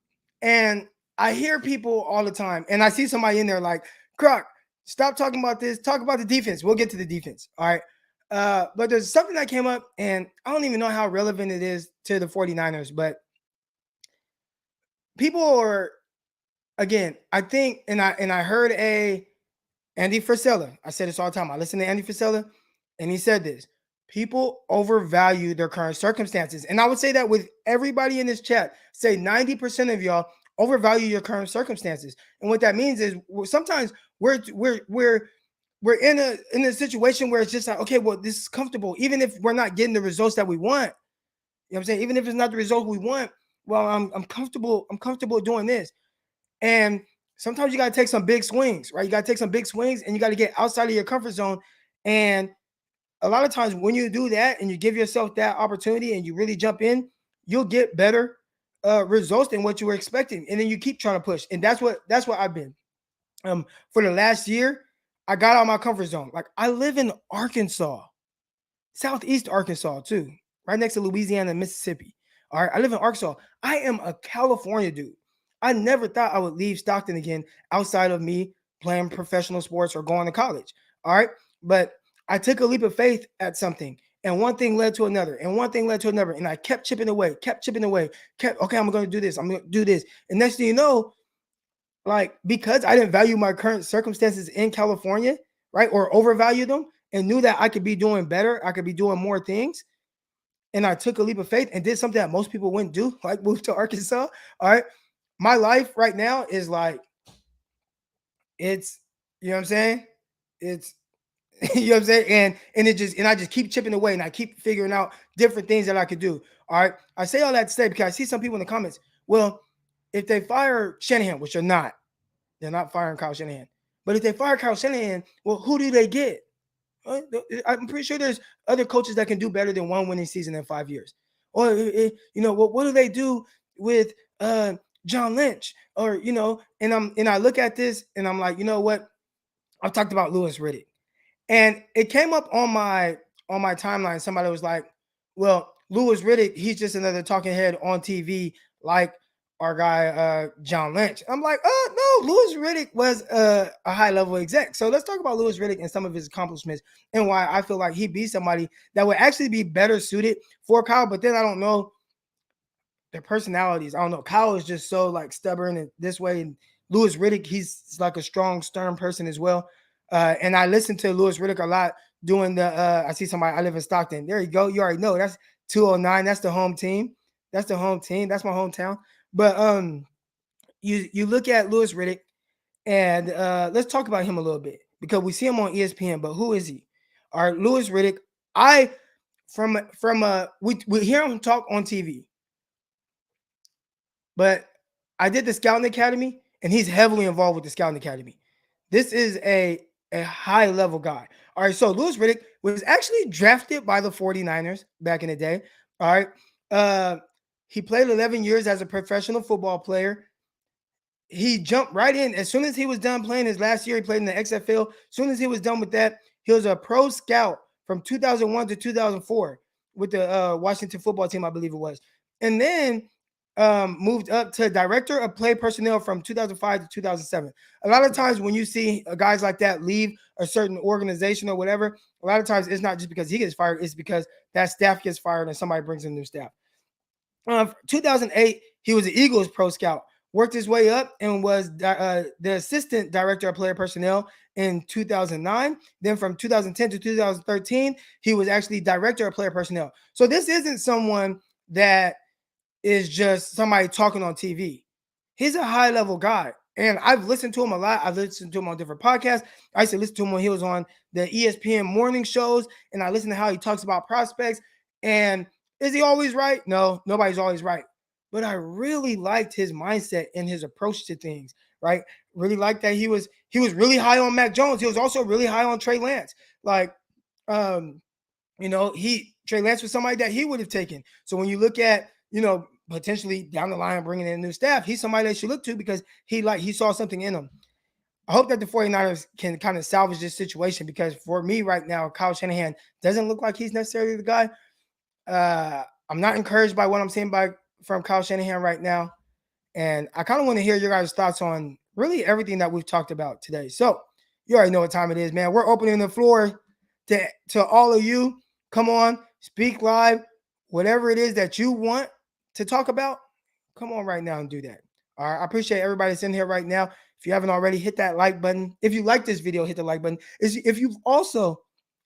[SPEAKER 1] and I hear people all the time, and I see somebody in there like, Croc, stop talking about this. Talk about the defense. We'll get to the defense. All right. But there's something that came up, and I don't even know how relevant it is to the 49ers, but people are, again, I think, and I heard Andy Frisella. I said this all the time. I listen to Andy Frisella, and he said this. People overvalue their current circumstances. And I would say that with everybody in this chat. Say 90% of y'all overvalue your current circumstances. And what that means is sometimes we're in a situation where it's just like, okay, well, this is comfortable. Even if we're not getting the results that we want. You know what I'm saying? Even if it's not the result we want, well, I'm comfortable doing this. And sometimes you got to take some big swings, right? You got to take some big swings and you got to get outside of your comfort zone. And a lot of times when you do that and you give yourself that opportunity and you really jump in, you'll get better results than what you were expecting. And then you keep trying to push. And that's what I've been. For the last year, I got out of my comfort zone. Like, I live in Arkansas, Southeast Arkansas too, right next to Louisiana and Mississippi. All right. I live in Arkansas. I am a California dude. I never thought I would leave Stockton again outside of me playing professional sports or going to college. All right. But I took a leap of faith at something, and one thing led to another, and one thing led to another. And I kept chipping away, okay, I'm going to do this. I'm going to do this. And next thing you know, like, because I didn't value my current circumstances in California, right, or overvalue them, and knew that I could be doing better, I could be doing more things, and I took a leap of faith and did something that most people wouldn't do, like move to Arkansas. All right. My life right now is like, it's, you know what I'm saying? It's, you know what I'm saying? And I just keep chipping away, and I keep figuring out different things that I could do. All right. I say all that to say because I see some people in the comments. Well, if they fire Shanahan, which they're not firing Kyle Shanahan. But if they fire Kyle Shanahan, well, who do they get? I'm pretty sure there's other coaches that can do better than one winning season in 5 years. Or what do they do with John Lynch? Or and I look at this and I'm like, you know what? I've talked about Louis Riddick. And it came up on my timeline. Somebody was like, well, Louis Riddick, he's just another talking head on TV like our guy John Lynch. I'm like, no, Louis Riddick was a high-level exec. So let's talk about Louis Riddick and some of his accomplishments and why I feel like he'd be somebody that would actually be better suited for Kyle. But then I don't know their personalities. I don't know. Kyle is just so like stubborn and this way. And Louis Riddick, he's like a strong, stern person as well. And I listen to Louis Riddick a lot doing the I see somebody, I live in Stockton. There you go. You already know that's 209. That's the home team. That's the home team. That's my hometown. But you look at Louis Riddick, and let's talk about him a little bit because we see him on ESPN. But who is he? All right, Louis Riddick. We hear him talk on TV, but I did the Scouting Academy, and he's heavily involved with the Scouting Academy. This is a high level guy. All right, so Louis Riddick was actually drafted by the 49ers back in the day. All right. He played 11 years as a professional football player. He jumped right in. As soon as he was done playing his last year, he played in the XFL. As soon as he was done with that, he was a pro scout from 2001 to 2004 with the Washington football team, I believe it was. And then moved up to director of play personnel from 2005 to 2007. A lot of times when you see guys like that leave a certain organization or whatever, a lot of times it's not just because he gets fired, it's because that staff gets fired and somebody brings in new staff. 2008, he was the Eagles pro scout worked his way up and was the assistant director of player personnel in 2009. Then from 2010 to 2013, he was actually director of player personnel. So this isn't someone that is just somebody talking on TV. He's a high level guy. And I've listened to him a lot. I've listened to him on different podcasts. I used to listen to him when he was on the ESPN morning shows. And I listen to how he talks about prospects. And is he always right? No, nobody's always right. But I really liked his mindset and his approach to things, right? Really liked that he was really high on Mac Jones. He was also really high on Trey Lance. Like, Trey Lance was somebody that he would have taken. So when you look at, potentially down the line bringing in new staff, he's somebody that should look to because he saw something in him. I hope that the 49ers can kind of salvage this situation because for me right now, Kyle Shanahan doesn't look like he's necessarily the guy. I'm not encouraged by what I'm seeing from Kyle Shanahan right now. And I kind of want to hear your guys' thoughts on really everything that we've talked about today. So you already know what time it is, man. We're opening the floor to all of you. Come on, speak live, whatever it is that you want to talk about, come on right now and do that. All right. I appreciate everybody that's in here right now. If you haven't already, hit that like button. If you like this video, hit the like button. If you've also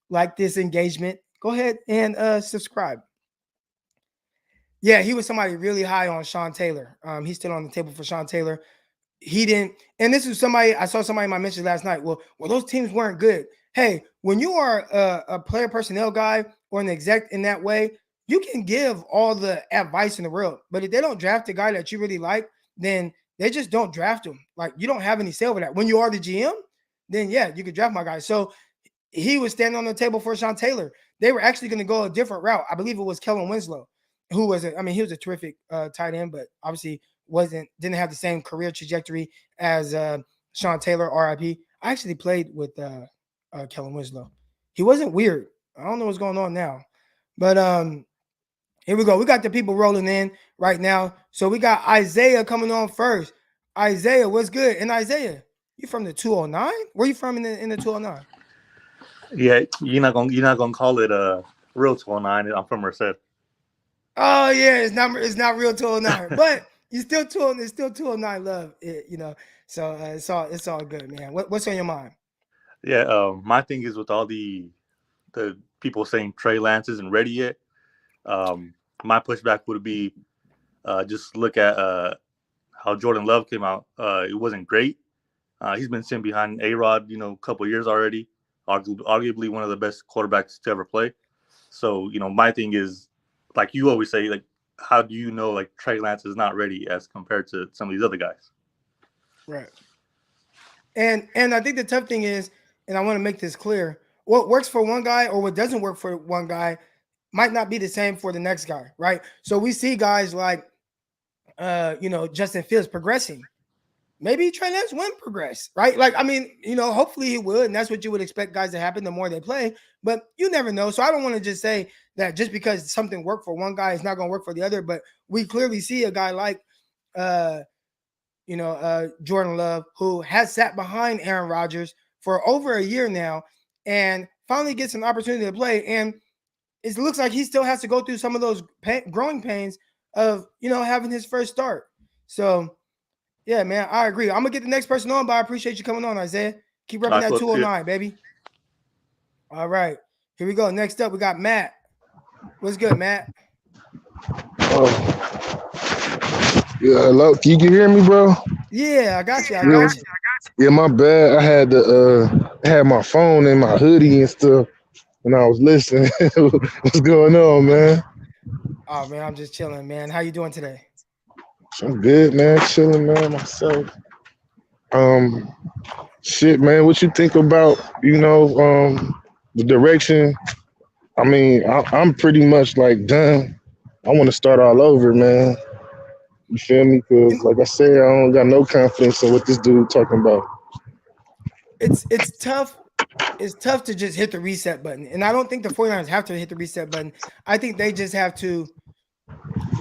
[SPEAKER 1] liked this engagement, go ahead and subscribe. Yeah, he was somebody really high on Sean Taylor. He's still on the table for Sean Taylor. He didn't, and this is somebody, I saw somebody in my mentions last night. Well, those teams weren't good. Hey, when you are a player personnel guy or an exec in that way, you can give all the advice in the world. But if they don't draft a guy that you really like, then they just don't draft him. Like, you don't have any say over that. When you are the GM, then yeah, you could draft my guy. So he was standing on the table for Sean Taylor. They were actually going to go a different route. I believe it was Kellen Winslow, who was he was a terrific tight end, but obviously didn't have the same career trajectory as Sean Taylor, RIP. I actually played with Kellen Winslow. He wasn't weird. I don't know what's going on now. But here we go. We got the people rolling in right now. So we got Isaiah coming on first. Isaiah, what's good? And Isaiah, you from the 209? Where you from in the 209?
[SPEAKER 5] Yeah, you're not gonna call it a real 209. I'm from Merced.
[SPEAKER 1] Oh yeah, it's not real 209, but it's still 209 love. So it's all good, man. What's on your mind?
[SPEAKER 5] Yeah, my thing is with all the people saying Trey Lance isn't ready yet. My pushback would be just look at how Jordan Love came out. It wasn't great. He's been sitting behind A-Rod, a couple of years already. Arguably one of the best quarterbacks to ever play. So, my thing is, like you always say, like, how do you know, like, Trey Lance is not ready as compared to some of these other guys?
[SPEAKER 1] Right. And I think the tough thing is, and I want to make this clear, what works for one guy or what doesn't work for one guy might not be the same for the next guy, right? So we see guys like, Justin Fields progressing. Maybe Trey Lance wouldn't progress, right? Like, hopefully he would, and that's what you would expect guys to happen the more they play, but you never know. So I don't want to just say that just because something worked for one guy, it's not going to work for the other, but we clearly see a guy like, Jordan Love, who has sat behind Aaron Rodgers for over a year now and finally gets an opportunity to play. And it looks like he still has to go through some of those growing pains of, having his first start. So, yeah, man, I agree. I'm going to get the next person on, but I appreciate you coming on, Isaiah. Keep repping that 209, baby. All right. Here we go. Next up, we got Matt. What's good, Matt?
[SPEAKER 6] Yeah, hello. Can you hear me, bro?
[SPEAKER 1] Yeah, I got you.
[SPEAKER 6] Yeah, my bad. I had my phone in my hoodie and stuff when I was listening. What's going on, man?
[SPEAKER 1] Oh, man, I'm just chilling, man. How you doing today?
[SPEAKER 6] I'm good, man. Chilling, man, myself. Shit, man, what you think about, the direction? I'm pretty much like done. I want to start all over, man. You feel me? Because, like I said, I don't got no confidence in what this dude talking about.
[SPEAKER 1] It's tough. It's tough to just hit the reset button. And I don't think the 49ers have to hit the reset button. I think they just have to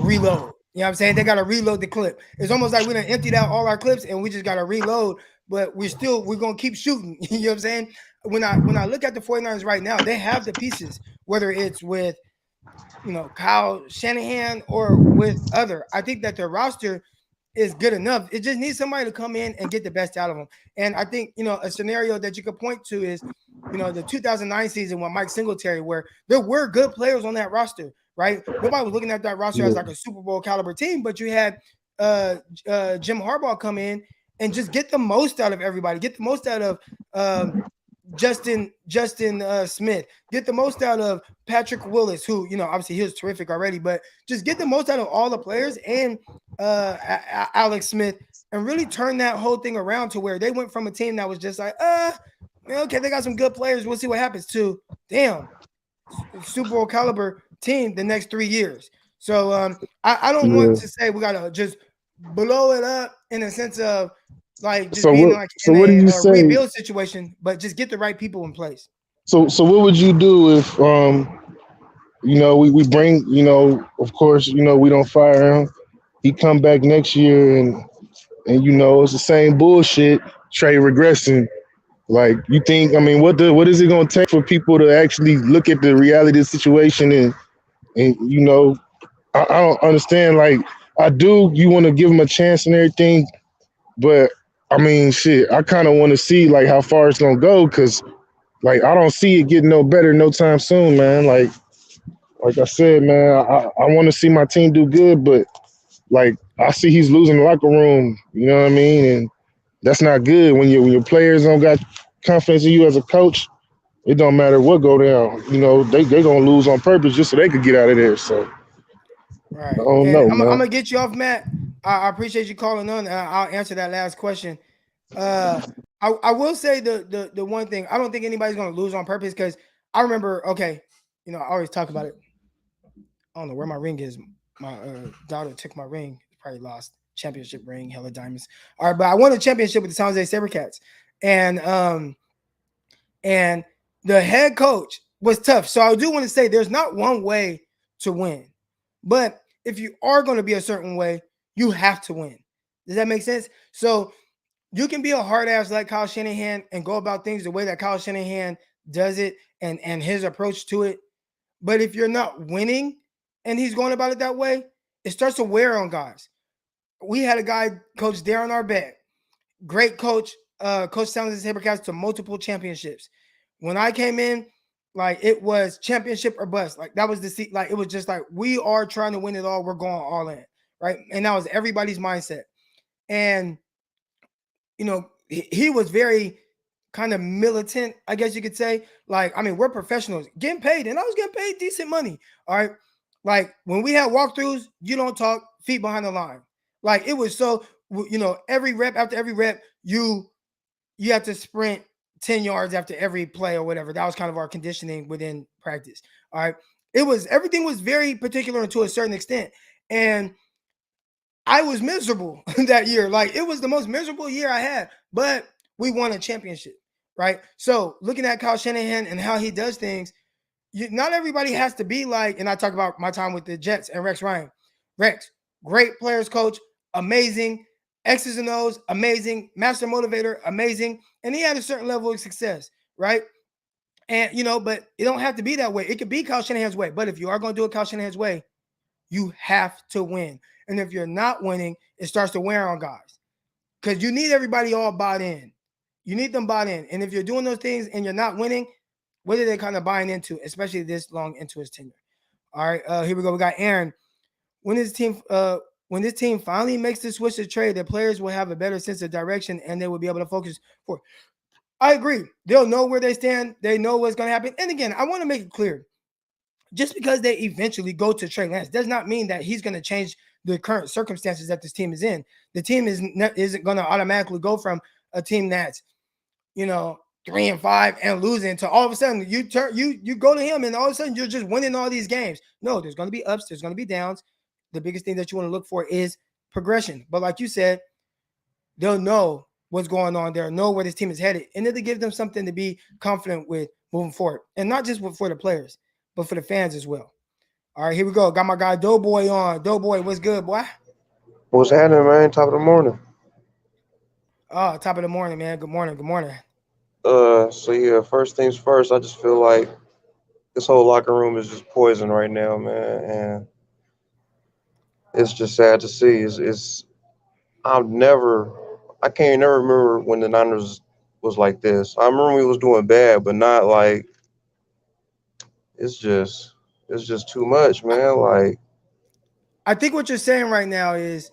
[SPEAKER 1] reload. You know what I'm saying? They got to reload the clip. It's almost like we done emptied out all our clips and we just got to reload, but we're going to keep shooting. You know what I'm saying? When I look at the 49ers right now, they have the pieces, whether it's with, Kyle Shanahan or with other. I think that their roster is good enough. It just needs somebody to come in and get the best out of them. And I think, a scenario that you could point to is, the 2009 season with Mike Singletary, where there were good players on that roster, right? Nobody was looking at that roster as like a Super Bowl caliber team, but you had Jim Harbaugh come in and just get the most out of everybody, get the most out of Justin Smith, get the most out of Patrick Willis, who obviously he was terrific already, but just get the most out of all the players and Alex Smith, and really turn that whole thing around to where they went from a team that was just like, okay, they got some good players, we'll see what happens, to damn Super Bowl caliber team the next 3 years. So I don't want to say we gotta just blow it up in a sense of like just being like in
[SPEAKER 6] what do you
[SPEAKER 1] a
[SPEAKER 6] say?
[SPEAKER 1] rebuild situation, but just get the right people in place.
[SPEAKER 6] So what would you do if we bring, of course, we don't fire him. He come back next year and it's the same bullshit. Trey regressing. Like, you think, what is it gonna take for people to actually look at the reality of the situation and I don't understand. Like, I do, you want to give him a chance and everything, but shit, I kind of want to see like how far it's gonna go, because like I don't see it getting no better no time soon, man. Like I said, man, I want to see my team do good, but like I see he's losing the locker room. You know what I mean? And that's not good when your players don't got confidence in you as a coach. It don't matter what go down. They gonna lose on purpose just so they could get out of there. So
[SPEAKER 1] Right.
[SPEAKER 6] I don't
[SPEAKER 1] And
[SPEAKER 6] know,
[SPEAKER 1] I'm
[SPEAKER 6] man.
[SPEAKER 1] gonna get you off, Matt. I appreciate you calling on. I'll answer that last question. I will say the one thing, I don't think anybody's gonna lose on purpose, because I remember, okay, I always talk about it. I don't know where my ring is. My daughter took my ring. Probably lost championship ring, hella diamonds. All right, but I won a championship with the San Jose SaberCats, and the head coach was tough. So I do want to say there's not one way to win, but if you are going to be a certain way, you have to win. Does that make sense? So you can be a hard ass like Kyle Shanahan and go about things the way that Kyle Shanahan does it and his approach to it. But if you're not winning and he's going about it that way, it starts to wear on guys. We had a guy, Coach Darren Arbet, great coach, Coach San Jose SaberCats to multiple championships. When I came in, like it was championship or bust. Like that was the seat. Like it was just like, we are trying to win it all. We're going all in, right? And that was everybody's mindset. And he was very kind of militant, I guess you could say. Like, we're professionals getting paid, and I was getting paid decent money. All right. Like when we had walkthroughs, you don't talk, feet behind the line. Like it was so, every rep after every rep, you have to sprint 10 yards after every play or whatever. That was kind of our conditioning within practice. All right. Everything was very particular and to a certain extent. And I was miserable that year. Like it was the most miserable year I had, but we won a championship, right? So looking at Kyle Shanahan and how he does things, not everybody has to be like, and I talk about my time with the Jets and Rex Ryan. Rex, great players coach, amazing, X's and O's, amazing, master motivator, amazing. And he had a certain level of success, right? And, but it don't have to be that way. It could be Kyle Shanahan's way. But if you are going to do it Kyle Shanahan's way, you have to win. And if you're not winning, it starts to wear on guys, because you need everybody all bought in. You need them bought in. And if you're doing those things and you're not winning, what are they kind of buying into, especially this long into his tenure? All right, here we go. We got Aaron. When this team finally makes the switch to trade, the players will have a better sense of direction and they will be able to focus for. I agree. They'll know where they stand. They know what's going to happen. And again, I want to make it clear. Just because they eventually go to Trey Lance does not mean that he's going to change the current circumstances that this team is in. The team isn't going to automatically go from a team that's, 3-5 and losing to all of a sudden you go to him and all of a sudden you're just winning all these games. No, there's going to be ups, there's going to be downs. The biggest thing that you want to look for is progression. But like you said, they'll know what's going on. They'll know where this team is headed, and it'll give them something to be confident with moving forward, and not just for the players, but for the fans as well. All right, here we go. Got my guy Doughboy on. Doughboy, what's good, boy?
[SPEAKER 7] What's happening, man? Top of the morning.
[SPEAKER 1] Oh, top of the morning, man. Good morning. Good morning.
[SPEAKER 7] So yeah, first things first, I just feel like this whole locker room is just poison right now, man, and it's just sad to see. It's I can't never remember when the Niners was like this. I remember we was doing bad, but not like it's just it's just too much, man. Like
[SPEAKER 1] I think what you're saying right now is,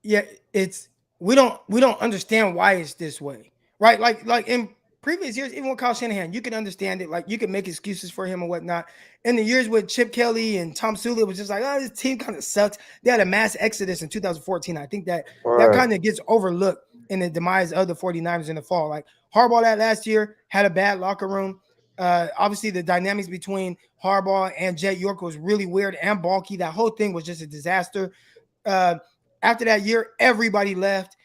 [SPEAKER 1] yeah, it's we don't understand why it's this way, right? Like in previous years, even with Kyle Shanahan, you can understand it. Like you can make excuses for him and whatnot. In the years with Chip Kelly and Tom Sula, it was just like, oh, this team kind of sucks. They had a mass exodus in 2014. I think that
[SPEAKER 7] right.
[SPEAKER 1] kind of gets overlooked in the demise of the 49ers in the fall. Like Harbaugh that last year had a bad locker room. Obviously, the dynamics between Harbaugh and Jet York was really weird and bulky. That whole thing was just a disaster. Uh, After that year, everybody left.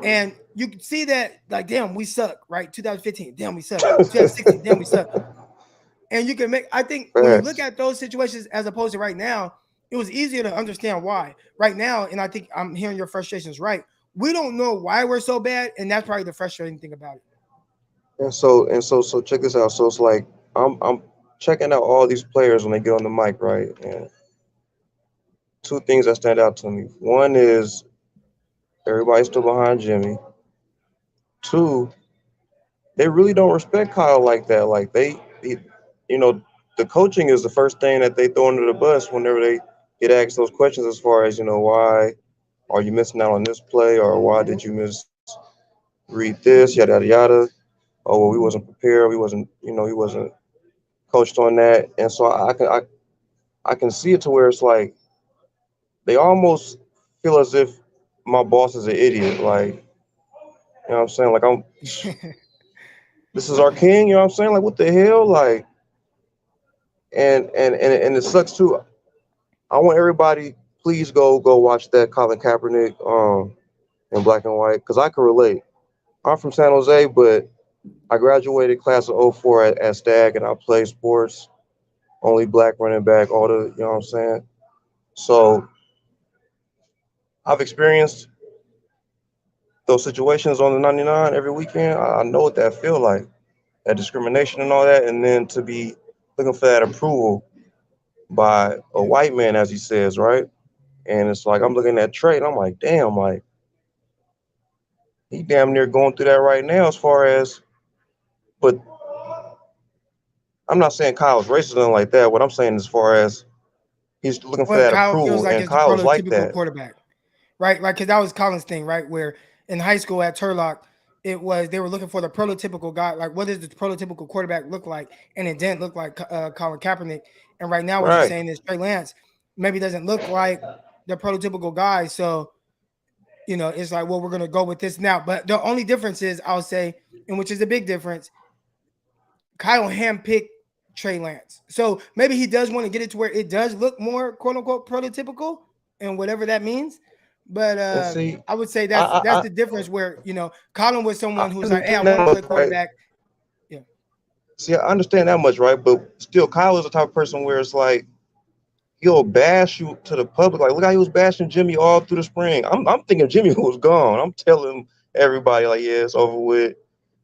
[SPEAKER 1] And you can see that, like, damn, we suck, right? 2015, damn, we suck. 2016, damn, we suck. And you can make, I think when you look
[SPEAKER 7] Facts.
[SPEAKER 1] at those situations as opposed to right now, it was easier to understand why. Right now, and I think I'm hearing your frustrations, right? We don't know why we're so bad. And that's probably the frustrating thing about it.
[SPEAKER 7] And so check this out. So it's like I'm checking out all these players when they get on the mic, right? And two things that stand out to me. One is everybody's still behind Jimmy. Two, they really don't respect Kyle like that. Like you know, the coaching is the first thing that they throw under the bus whenever they get asked those questions as far as why are you missing out on this play or why did you miss read this yada yada yada. Oh well, we wasn't prepared. We wasn't he wasn't coached on that, and so I can see it to where it's like they almost feel as if my boss is an idiot. Like what I'm saying, like I'm this is our king. You know what I'm saying? Like what the hell? Like and it sucks too. I want everybody please go watch that Colin Kaepernick in black and white because I can relate. I'm from San Jose, but I graduated class of '04 at Stag and I played sports. Only black running back, all the you know what I'm saying. So I've experienced those situations on the 99 every weekend. I know what that feel like, that discrimination and all that, and then to be looking for that approval by a
[SPEAKER 1] Yeah.
[SPEAKER 7] white man, as he says, right? And it's like I'm looking at Trey, and I'm like, damn, like he damn near going through that right now. As far as, but I'm not saying Kyle's racist or nothing like that. What I'm saying as far as he's looking for
[SPEAKER 1] What
[SPEAKER 7] that
[SPEAKER 1] Kyle feels
[SPEAKER 7] approval,
[SPEAKER 1] like
[SPEAKER 7] and
[SPEAKER 1] is the
[SPEAKER 7] Kyle's like
[SPEAKER 1] prototypical
[SPEAKER 7] that,
[SPEAKER 1] quarterback, right? Right, because that was Colin's thing, right? Where in high school at Turlock, it was they were looking for the prototypical guy. Like, what does the prototypical quarterback look like? And it didn't look like Colin Kaepernick. And right now, what you're
[SPEAKER 7] right?
[SPEAKER 1] saying is Trey Lance maybe doesn't look like the prototypical guy. So it's like, well, we're gonna go with this now. But the only difference is, I'll say, and which is a big difference, Kyle handpicked Trey Lance. So maybe he does want to get it to where it does look more quote unquote prototypical and whatever that means. But
[SPEAKER 7] And see,
[SPEAKER 1] I would say
[SPEAKER 7] I
[SPEAKER 1] that's
[SPEAKER 7] I
[SPEAKER 1] the difference where, Colin was
[SPEAKER 7] I,
[SPEAKER 1] someone
[SPEAKER 7] I
[SPEAKER 1] who's like, hey, I
[SPEAKER 7] understand
[SPEAKER 1] want
[SPEAKER 7] that
[SPEAKER 1] to play
[SPEAKER 7] much, right?
[SPEAKER 1] quarterback. Yeah.
[SPEAKER 7] See, I understand that much, right? But still, Kyle is the type of person where it's like he'll bash you to the public. Like, look how he was bashing Jimmy all through the spring. I'm thinking Jimmy was gone. I'm telling everybody, like, yeah, it's over with.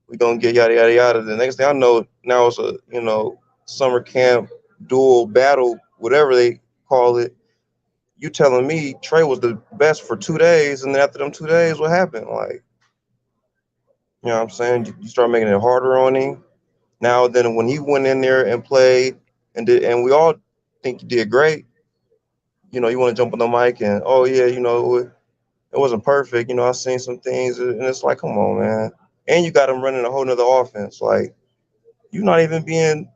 [SPEAKER 7] We're gonna get yada yada yada. The next thing I know, now it's a summer camp dual battle, whatever they call it. You telling me Trey was the best for 2 days, and then after them 2 days, what happened? Like, you know what I'm saying? You start making it harder on him. Now then, when he went in there and played and we all think he did great. You want to jump on the mic and oh yeah, it wasn't perfect. I seen some things, and it's like, come on, man. And you got him running a whole nother offense. Like you're not even being.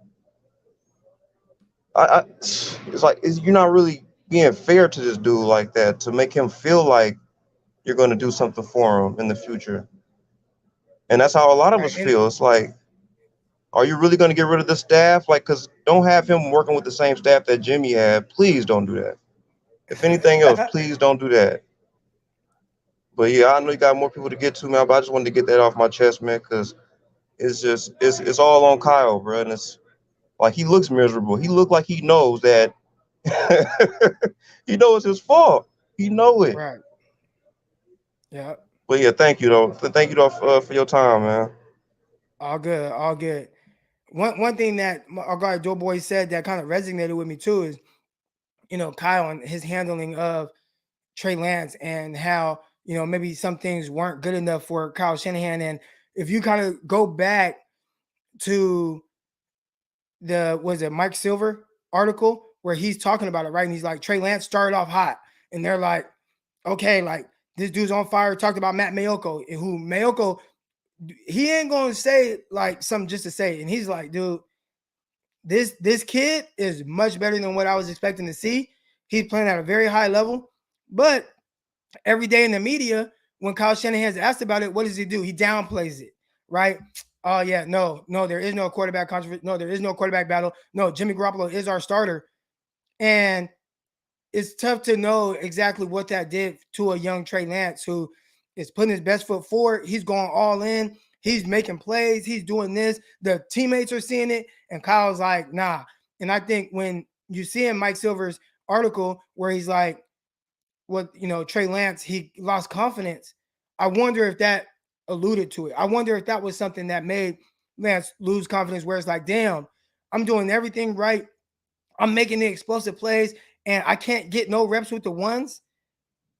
[SPEAKER 7] It's like you're not really being fair to this dude like that to make him feel like you're going to do something for him in the future. And that's how a lot of
[SPEAKER 1] Right.
[SPEAKER 7] us feel. It's like, are you really going to get rid of the staff? Like, because don't have him working with the same staff that Jimmy had. Please don't do that. If anything else,
[SPEAKER 1] And
[SPEAKER 7] please don't do that. But yeah, I know you got more people to get to, man. But I just wanted to get that off my chest, man, because it's all on Kyle, bro. And it's like he looks miserable. He looked like he knows that he knows it's his fault. He know it.
[SPEAKER 1] right. Yeah.
[SPEAKER 7] But yeah, thank you though. Thank you though for your time, man.
[SPEAKER 1] All good. All good. One thing that our guy Joe Boy said that kind of resonated with me too is, Kyle and his handling of Trey Lance and how maybe some things weren't good enough for Kyle Shanahan. And if you kind of go back to was it Mike Silver article where he's talking about it, right? And he's like, Trey Lance started off hot, and they're like, okay, like this dude's on fire. Talked about Matt Mayoko, who Mayoko, he ain't gonna say like something just to say, and he's like, dude, this kid is much better than what I was expecting to see. He's playing at a very high level, but every day in the media, when Kyle Shanahan's asked about it, what does he do? He downplays it, right? Oh yeah, no, there is no quarterback controversy. No, there is no quarterback battle. No, Jimmy Garoppolo is our starter, and it's tough to know exactly what that did to a young Trey Lance who is putting his best foot forward. He's going all in. He's making plays. He's doing this. The teammates are seeing it, and Kyle's like, nah. And I think when you see in Mike Silver's article where he's like, Trey Lance, he lost confidence. I wonder if that alluded to it. I wonder if that was something that made Lance lose confidence, where it's like, damn, I'm doing everything right. I'm making the explosive plays, and I can't get no reps with the ones.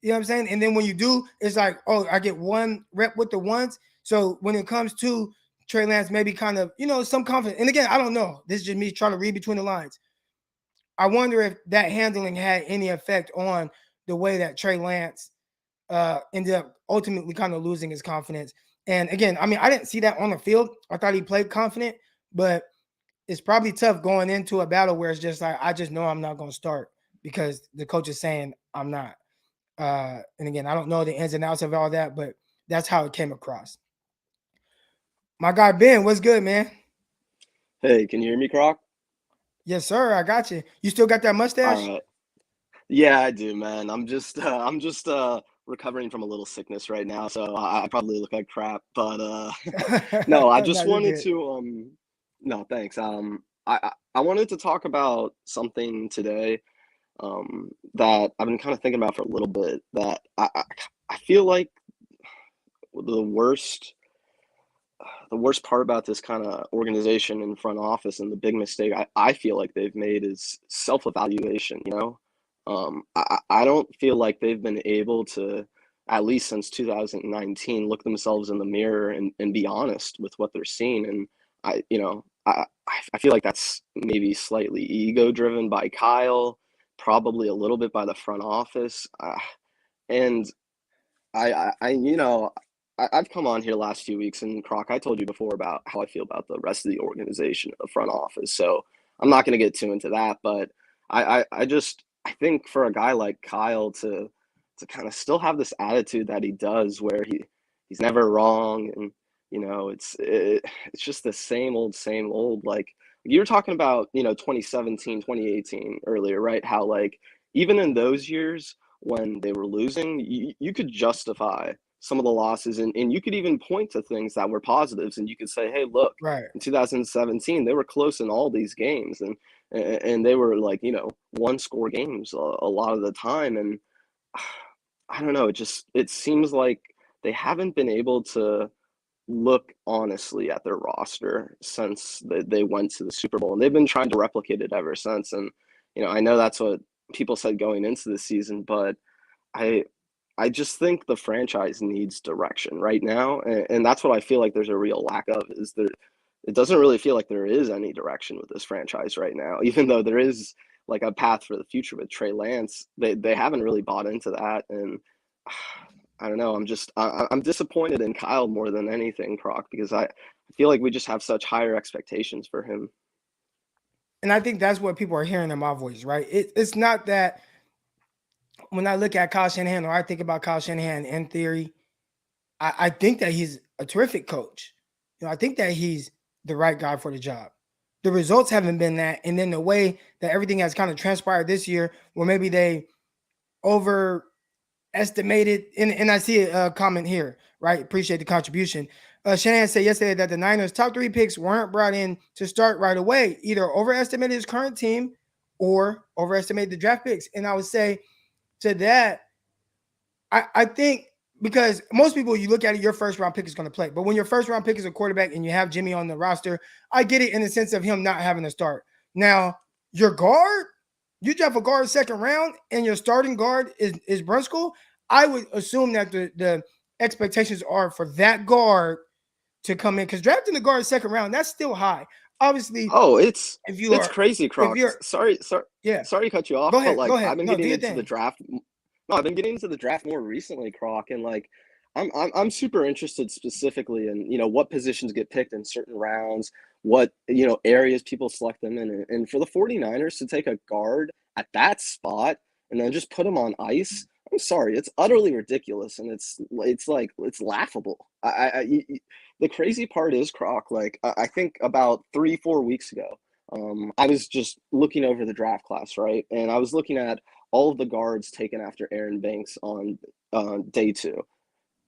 [SPEAKER 1] You know what I'm saying? And then when you do, it's like, oh, I get one rep with the ones. So when it comes to Trey Lance, maybe kind of, some confidence. And again, I don't know. This is just me trying to read between the lines. I wonder if that handling had any effect on the way that Trey Lance ended up ultimately kind of losing his confidence. And again, I mean, I didn't see that on the field. I thought he played confident, but it's probably tough going into a battle where it's just like, I just know I'm not going to start because the coach is saying I'm not. And again, I don't know the ins and outs of all that, but that's how it came across. My guy Ben, what's good, man?
[SPEAKER 8] Hey, can you hear me, Croc?
[SPEAKER 1] Yes, sir. I got you. You still got that mustache?
[SPEAKER 8] All right. Yeah, I do, man. I'm just recovering from a little sickness right now, so I probably look like crap. But no, I just
[SPEAKER 1] No,
[SPEAKER 8] wanted to no, thanks. I wanted to talk about something today that I've been kind of thinking about for a little bit. That I feel like the worst part about this kind of organization and front office, and the big mistake I feel like they've made, is self-evaluation. I don't feel like they've been able to, at least since 2019, look themselves in the mirror and be honest with what they're seeing. And I feel like that's maybe slightly ego driven by Kyle, probably a little bit by the front office. And I've come on here last few weeks, and Croc, I told you before about how I feel about the rest of the organization, the front office. So I'm not going to get too into that, but I think for a guy like Kyle to kind of still have this attitude that he does, where he's never wrong, and it's just the same old. Like you were talking about 2017, 2018 earlier, right? How like even in those years when they were losing, you could justify some of the losses, and you could even point to things that were positives, and you could say, hey, look,
[SPEAKER 1] right.
[SPEAKER 8] in 2017 they were close in all these games, and they were like one score games a lot of the time. And I don't know, it seems like they haven't been able to look honestly at their roster since they went to the Super Bowl, and they've been trying to replicate it ever since. And I know that's what people said going into the season, but I just think the franchise needs direction right now, and that's what I feel like there's a real lack of. It doesn't really feel like there is any direction with this franchise right now, even though there is like a path for the future with Trey Lance. They haven't really bought into that, and I don't know. I'm disappointed in Kyle more than anything, Croc, because I feel like we just have such higher expectations for him.
[SPEAKER 1] And I think that's what people are hearing in my voice, right? It's not that when I look at Kyle Shanahan, or I think about Kyle Shanahan in theory, I think that he's a terrific coach. I think that he's the right guy for the job. The results haven't been that. And then the way that everything has kind of transpired this year, where maybe they overestimated, and I see a comment here, right? Appreciate the contribution. Shanahan said yesterday that the Niners' top 3 picks weren't brought in to start right away, either overestimated his current team or overestimated the draft picks. And I would say to that, I think, because most people, you look at it, your first round pick is going to play. But when your first round pick is a quarterback and you have Jimmy on the roster, I get it in the sense of him not having to start. Now, your guard, you draft a guard second round and your starting guard is Brunskill. I would assume that the expectations are for that guard to come in, because drafting the guard second round, that's still high. Obviously,
[SPEAKER 8] Oh, it's
[SPEAKER 1] if you are
[SPEAKER 8] crazy,
[SPEAKER 1] if
[SPEAKER 8] Croc.
[SPEAKER 1] you're
[SPEAKER 8] Sorry
[SPEAKER 1] yeah,
[SPEAKER 8] to cut you off,
[SPEAKER 1] go
[SPEAKER 8] but
[SPEAKER 1] ahead, go
[SPEAKER 8] like
[SPEAKER 1] ahead.
[SPEAKER 8] I've been
[SPEAKER 1] No, do
[SPEAKER 8] getting
[SPEAKER 1] your
[SPEAKER 8] into the
[SPEAKER 1] thing.
[SPEAKER 8] draft. No, I've been getting into the draft more recently, Croc, and like I'm super interested specifically in, you know, what positions get picked in certain rounds, what, you know, areas people select them in, and for the 49ers to take a guard at that spot and then just put him on ice. I'm sorry, it's utterly ridiculous, and it's like it's laughable. The crazy part is, Croc, like I think about 3-4 weeks ago, I was just looking over the draft class, right, and I was looking at all of the guards taken after Aaron Banks on day 2.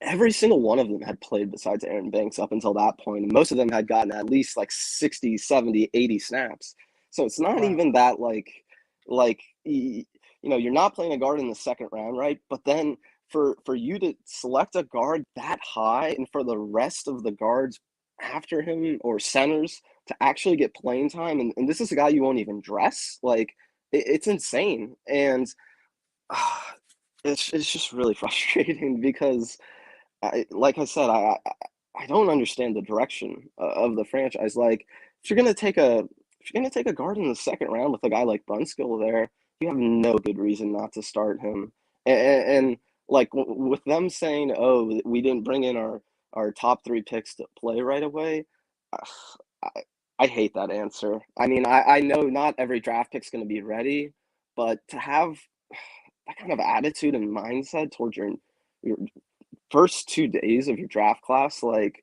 [SPEAKER 8] Every single one of them had played besides Aaron Banks up until that point, and most of them had gotten at least like 60, 70, 80 snaps. So it's not
[SPEAKER 1] Wow.
[SPEAKER 8] even that like you know, you're not playing a guard in the second round, right? But then for you to select a guard that high and for the rest of the guards after him or centers to actually get playing time, and this is a guy you won't even dress, like it's insane. And uh, it's just really frustrating because like I said, I don't understand the direction of the franchise. Like, if you're gonna take a guard in the second round with a guy like Brunskill there, you have no good reason not to start him. And like with them saying, "Oh, we didn't bring in our top 3 picks to play right away," I, I hate that answer. I mean, I know not every draft pick's gonna be ready, but to have that kind of attitude and mindset towards your first 2 days of your draft class, like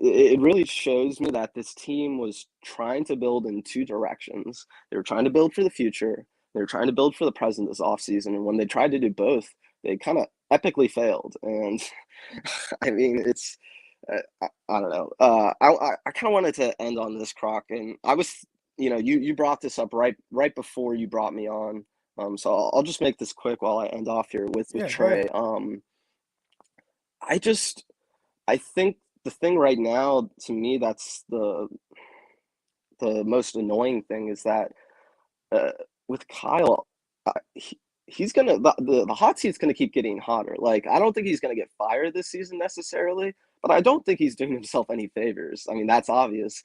[SPEAKER 8] it really shows me that this team was trying to build in 2 directions. They were trying to build for the future. They were trying to build for the present this offseason. And when they tried to do both, they kind of epically failed. And I mean, it's I don't know. I kind of wanted to end on this, Croc, and I was, you know, you brought this up right before you brought me on. So I'll just make this quick while I end off here with
[SPEAKER 1] Yeah, go
[SPEAKER 8] Trey.
[SPEAKER 1] ahead.
[SPEAKER 8] I just I think the thing right now to me that's the most annoying thing is that uh, with Kyle, he's gonna the hot seat's gonna keep getting hotter. Like I don't think he's gonna get fired this season necessarily, but I don't think he's doing himself any favors. I mean that's obvious,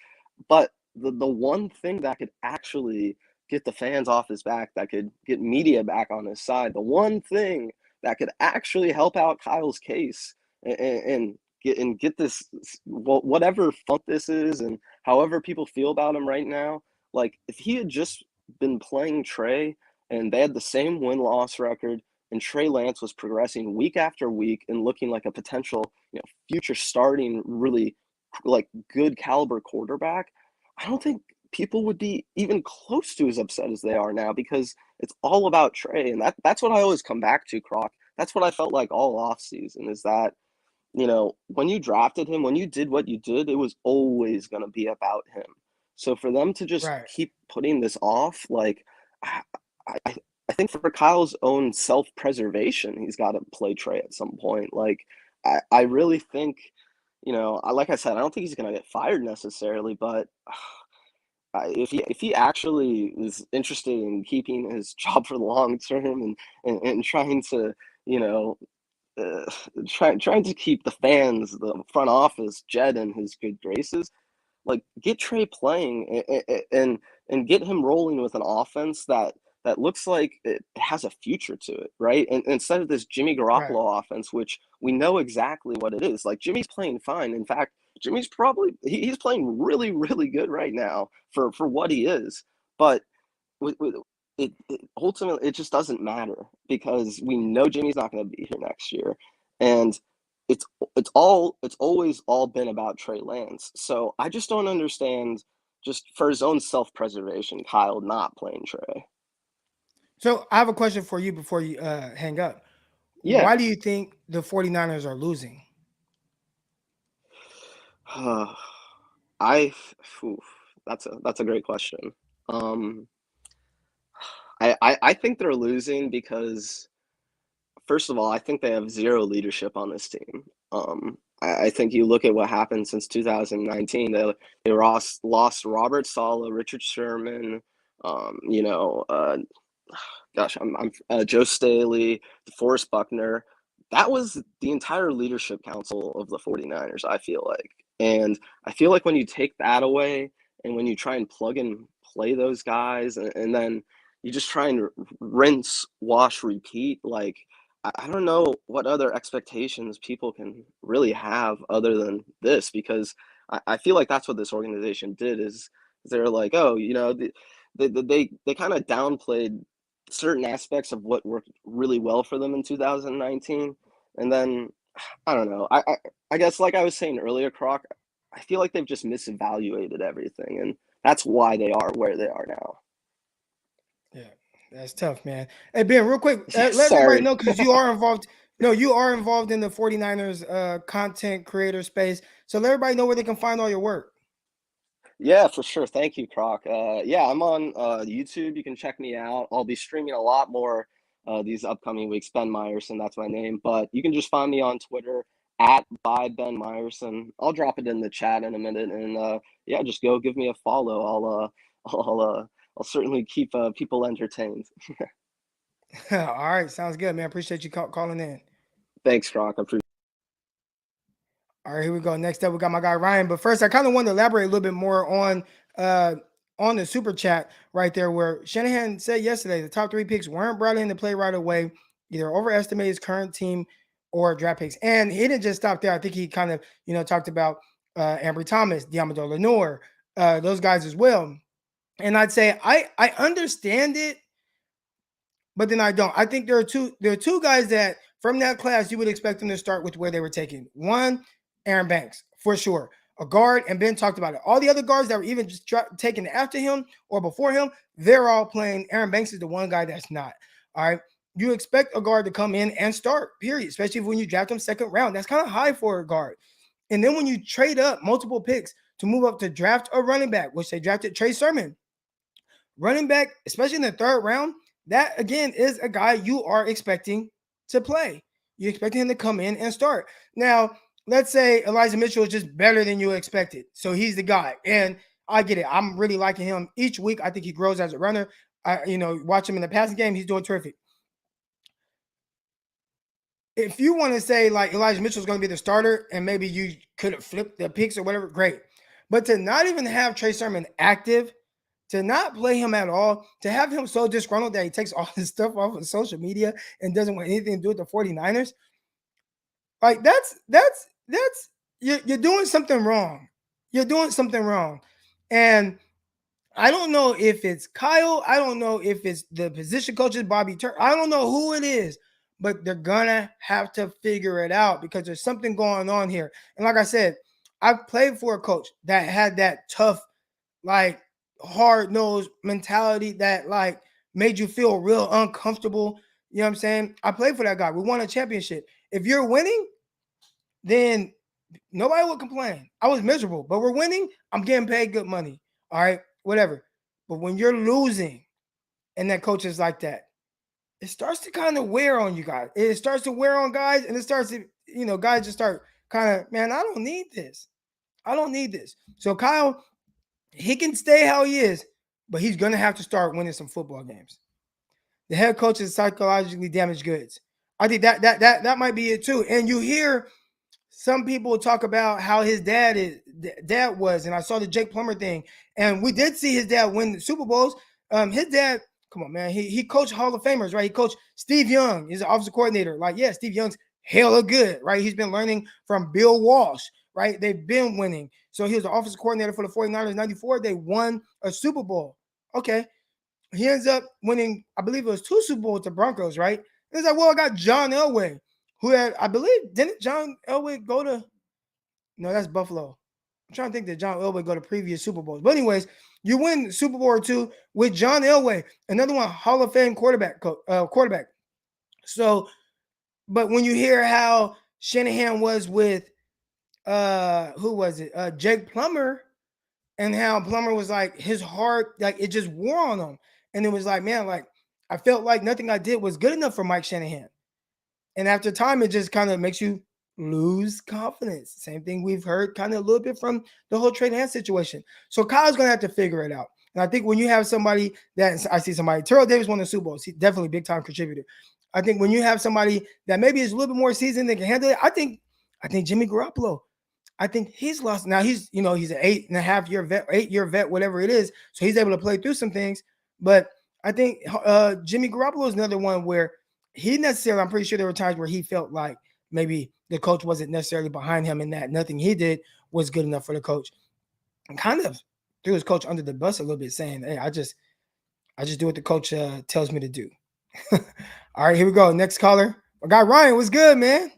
[SPEAKER 8] but the one thing that could actually get the fans off his back, that could get media back on his side, the one thing that could actually help out Kyle's case and get this whatever funk this is and however people feel about him right now, like if he had just been playing Trey and they had the same win-loss record and Trey Lance was progressing week after week and looking like a potential, you know, future starting really like good caliber quarterback, I don't think people would be even close to as upset as they are now because it's all about Trey. And that's what I always come back to, Croc. That's what I felt like all offseason is that, you know, when you drafted him, when you did what you did, it was always going to be about him. So for them to just
[SPEAKER 1] Right.
[SPEAKER 8] keep putting this off, like, I, I, I think for Kyle's own self-preservation, he's got to play Trey at some point. Like, I really think, you know, like I said, I don't think he's going to get fired necessarily, but if he actually is interested in keeping his job for the long term and trying to, you know, uh, trying to keep the fans, the front office, Jed in his good graces, like get Trey playing and get him rolling with an offense that looks like it has a future to it, right? And instead of this Jimmy
[SPEAKER 1] Right.
[SPEAKER 8] Garoppolo offense, which we know exactly what it is, like Jimmy's playing fine. In fact, Jimmy's probably he's playing really, really good right now for what he is. But with it ultimately it just doesn't matter because we know Jimmy's not going to be here next year, and it's it's always all been about Trey Lance. So I just don't understand, just for his own self-preservation, Kyle not playing Trey.
[SPEAKER 1] So I have a question for you before you hang up.
[SPEAKER 8] Yeah.
[SPEAKER 1] Why do you think the 49ers are losing?
[SPEAKER 8] I oof, that's a great question. Um, I think they're losing because first of all, I think they have zero leadership on this team. I think you look at what happened since 2019. They lost Robert Saleh, Richard Sherman, you know, gosh, I'm Joe Staley, DeForest Buckner. that was the entire leadership council of the 49ers, I feel like. And I feel like when you take that away and when you try and plug and play those guys and then you just try and rinse, wash, repeat, like, I don't know what other expectations people can really have other than this, because I feel like that's what this organization did is they're like, oh, they kind of downplayed certain aspects of what worked really well for them in 2019. And then, I don't know. I guess, like I was saying earlier, Croc, I feel like they've just misevaluated everything. And that's why they are where they are now.
[SPEAKER 1] Yeah, that's tough, man. Hey, Ben, real quick, let
[SPEAKER 8] Sorry.
[SPEAKER 1] everybody know, because you are involved. No, you are involved in the 49ers content creator space. So let everybody know where they can find all your work.
[SPEAKER 8] Yeah, for sure. Thank you, Croc. Yeah, I'm on YouTube. You can check me out. I'll be streaming a lot more these upcoming weeks. Ben Meyerson, that's my name. But you can just find me on Twitter at by Ben Meyerson. I'll drop it in the chat in a minute, and yeah, just go give me a follow. I'll certainly keep people entertained.
[SPEAKER 1] All right, sounds good, man. Appreciate you calling in.
[SPEAKER 8] Thanks, Croc. I appreciate.
[SPEAKER 1] All right, here we go. Next up, we got my guy Ryan. But first, I kind of want to elaborate a little bit more on the super chat right there, where Shanahan said yesterday the top 3 picks weren't brought in to play right away, either overestimate his current team or draft picks. And he didn't just stop there. I think he kind of talked about Ambry Thomas, Diamador Lenore, those guys as well. And I'd say I understand it, but then I don't. I think there are two guys that from that class you would expect them to start with where they were taken. One, Aaron Banks, for sure. A guard, and Ben talked about it. All the other guards that were even just taken after him or before him, they're all playing. Aaron Banks is the one guy that's not. All right. You expect a guard to come in and start, period, especially when you draft him second round. That's kind of high for a guard. And then when you trade up multiple picks to move up to draft a running back, which they drafted Trey Sermon, running back, especially in the third round, that again is a guy you are expecting to play. You expect him to come in and start. Now, let's say Elijah Mitchell is just better than you expected. So he's the guy. And I get it. I'm really liking him each week. I think he grows as a runner. Watch him in the passing game. He's doing terrific. If you want to say like Elijah Mitchell is going to be the starter and maybe you could have flipped the picks or whatever, great. But to not even have Trey Sermon active, to not play him at all, to have him so disgruntled that he takes all his stuff off of social media and doesn't want anything to do with the 49ers, like that's you're doing something wrong. You're doing something wrong. And I don't know if it's Kyle. I don't know if it's the position coaches, Bobby Turner. I don't know who it is, but they're gonna have to figure it out because there's something going on here. And like I said, I've played for a coach that had that tough, like hard-nosed mentality that like made you feel real uncomfortable. You know what I'm saying? I played for that guy. We won a championship. If you're winning, then nobody will complain. I was miserable, but we're winning. I'm getting paid good money. All right, whatever. But when you're losing and that coach is like that, it starts to kind of wear on you guys. It starts to wear on guys, and it starts to, guys just start kind of, man, I don't need this. I don't need this. So Kyle, he can stay how he is, but he's going to have to start winning some football games. The head coach is psychologically damaged goods. I think that might be it too. And you hear some people talk about how his dad was, and I saw the Jake Plummer thing, and we did see his dad win the Super Bowls. His dad, come on, man, he coached Hall of Famers, right? He coached Steve Young. He's an offensive coordinator. Like, yeah, Steve Young's hella good, right? He's been learning from Bill Walsh, right? They've been winning. So he was the offensive coordinator for the 49ers in 94. They won a Super Bowl. Okay. He ends up winning, I believe it was 2 Super Bowls with the Broncos, right? It's like, well, I got John Elway, who had, I believe, didn't John Elway go to, no, that's Buffalo. I'm trying to think that John Elway go to previous Super Bowls. But anyways, you win Super Bowl or 2 with John Elway, another one, Hall of Fame quarterback. So, but when you hear how Shanahan was with, who was it? Jake Plummer, and how Plummer was like, his heart, like it just wore on him. And it was like, man, like I felt like nothing I did was good enough for Mike Shanahan. And after time, it just kind of makes you lose confidence. Same thing we've heard kind of a little bit from the whole Trey Lance situation. So Kyle's going to have to figure it out. And I think when you have somebody that, I see somebody, Terrell Davis won the Super Bowl. He's definitely a big time contributor. I think when you have somebody that maybe is a little bit more seasoned and can handle it, I think Jimmy Garoppolo, I think he's lost. Now he's an 8.5-year vet, 8-year vet, whatever it is. So he's able to play through some things. But I think Jimmy Garoppolo is another one where I'm pretty sure there were times where he felt like maybe the coach wasn't necessarily behind him and that nothing he did was good enough for the coach. And kind of threw his coach under the bus a little bit, saying, hey, I just do what the coach tells me to do. All right, here we go. Next caller. My guy Ryan, what's good, man?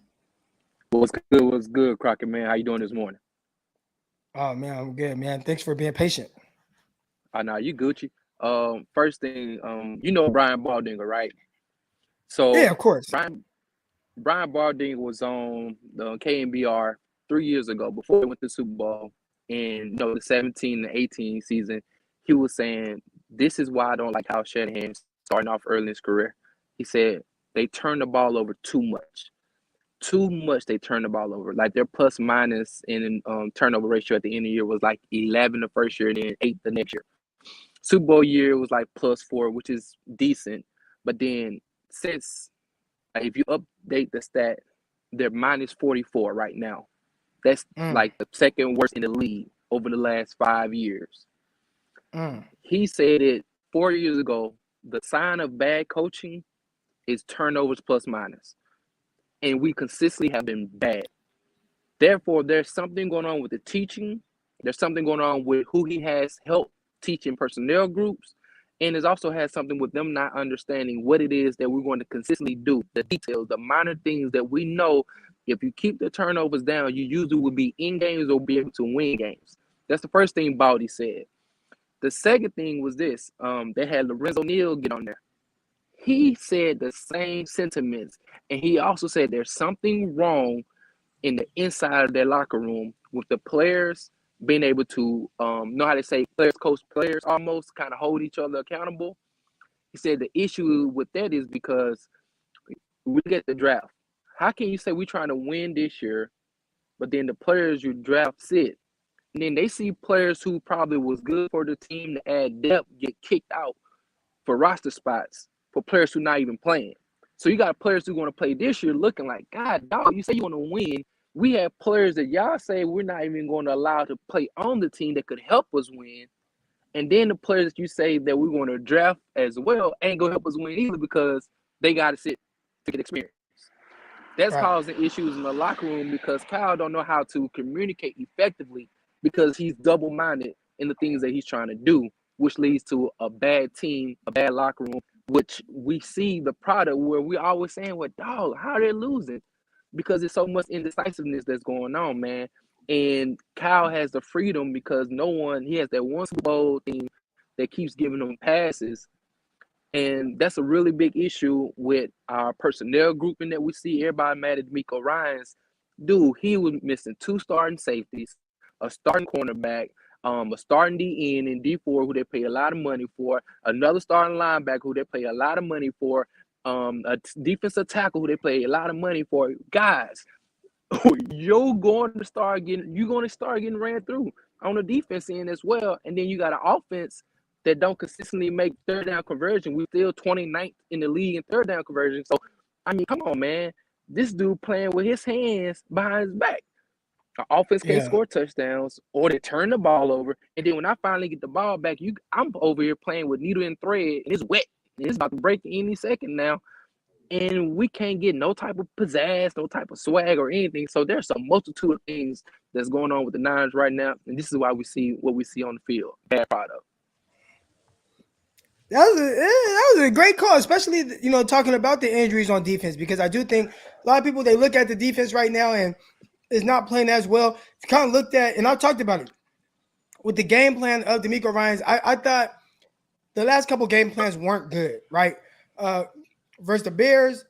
[SPEAKER 9] What's good, Crockett, man? How you doing this morning?
[SPEAKER 1] Oh, man, I'm good, man. Thanks for being patient.
[SPEAKER 9] Nah, you Gucci. First thing, you know Brian Baldinger, right? So
[SPEAKER 1] yeah, of course.
[SPEAKER 9] Brian Baldinger was on the KNBR 3 years ago before he went to the Super Bowl. And the 17 and 18 season, he was saying, this is why I don't like how Shanahan starting off early in his career. He said they turn the ball over too much. Too much they turn the ball over. Like their plus minus in turnover ratio at the end of the year was like 11 the first year and then 8 the next year. Super Bowl year was like +4, which is decent. But then since if you update the stat, they're -44 right now. That's like the second worst in the league over the last 5 years. He said it 4 years ago. The sign of bad coaching is turnovers plus minus. And we consistently have been bad. Therefore, there's something going on with the teaching. There's something going on with who he has helped teaching personnel groups. And it also has something with them not understanding what it is that we're going to consistently do, the details, the minor things that we know. If you keep the turnovers down, you usually will be in games or be able to win games. That's the first thing Baldy said. The second thing was this. They had Lorenzo Neal get on there. He said the same sentiments. And he also said there's something wrong in the inside of their locker room with the players being able to know how to say players, coach players, almost kind of hold each other accountable. He said the issue with that is because we get the draft. How can you say we're trying to win this year, but then the players you draft sit? And then they see players who probably was good for the team to add depth get kicked out for roster spots for players who not even playing. So you got players who want to play this year looking like, God, dog, you say you want to win. We have players that y'all say we're not even going to allow to play on the team that could help us win. And then the players that you say that we're going to draft as well ain't going to help us win either because they got to sit to get experience. That's causing issues in the locker room because Kyle don't know how to communicate effectively because he's double-minded in the things that he's trying to do, which leads to a bad team, a bad locker room, which we see the product where we always saying, well, dog, how they're losing? Because there's so much indecisiveness that's going on, man. And Kyle has the freedom because he has that one Super Bowl team that keeps giving them passes. And that's a really big issue with our personnel grouping that we see. Everybody mad at D'Amico Ryans. Dude, he was missing 2 starting safeties, a starting cornerback, a starting DN and D4 who they pay a lot of money for, another starting linebacker who they pay a lot of money for, a defensive tackle who they pay a lot of money for. Guys, you're going to start getting ran through on the defense end as well. And then you got an offense that don't consistently make third down conversion. We still 29th in the league in third down conversion. So, I mean, come on, man. This dude playing with his hands behind his back. Our offense can't score touchdowns or they turn the ball over. And then when I finally get the ball back, I'm over here playing with needle and thread, and it's wet. And it's about to break any second now. And we can't get no type of pizzazz, no type of swag or anything. So there's a multitude of things that's going on with the Niners right now. And this is why we see what we see on the field. Bad product.
[SPEAKER 1] That was a great call, especially, talking about the injuries on defense, because I do think a lot of people, they look at the defense right now and is not playing as well. It's kind of looked at, and I talked about it with the game plan of D'Amico Ryans. I thought the last couple game plans weren't good, right? Versus the Bears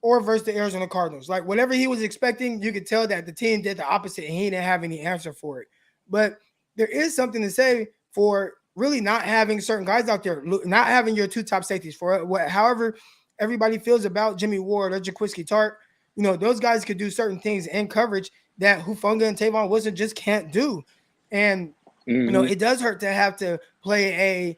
[SPEAKER 1] or versus the Arizona Cardinals. Like, whatever he was expecting, you could tell that the team did the opposite and he didn't have any answer for it. But there is something to say for really not having certain guys out there, not having your 2 top safeties for however everybody feels about Jimmy Ward or Jaquiski Tartt. Those guys could do certain things in coverage that Hufanga and Tavon Wilson just can't do. And, it does hurt to have to play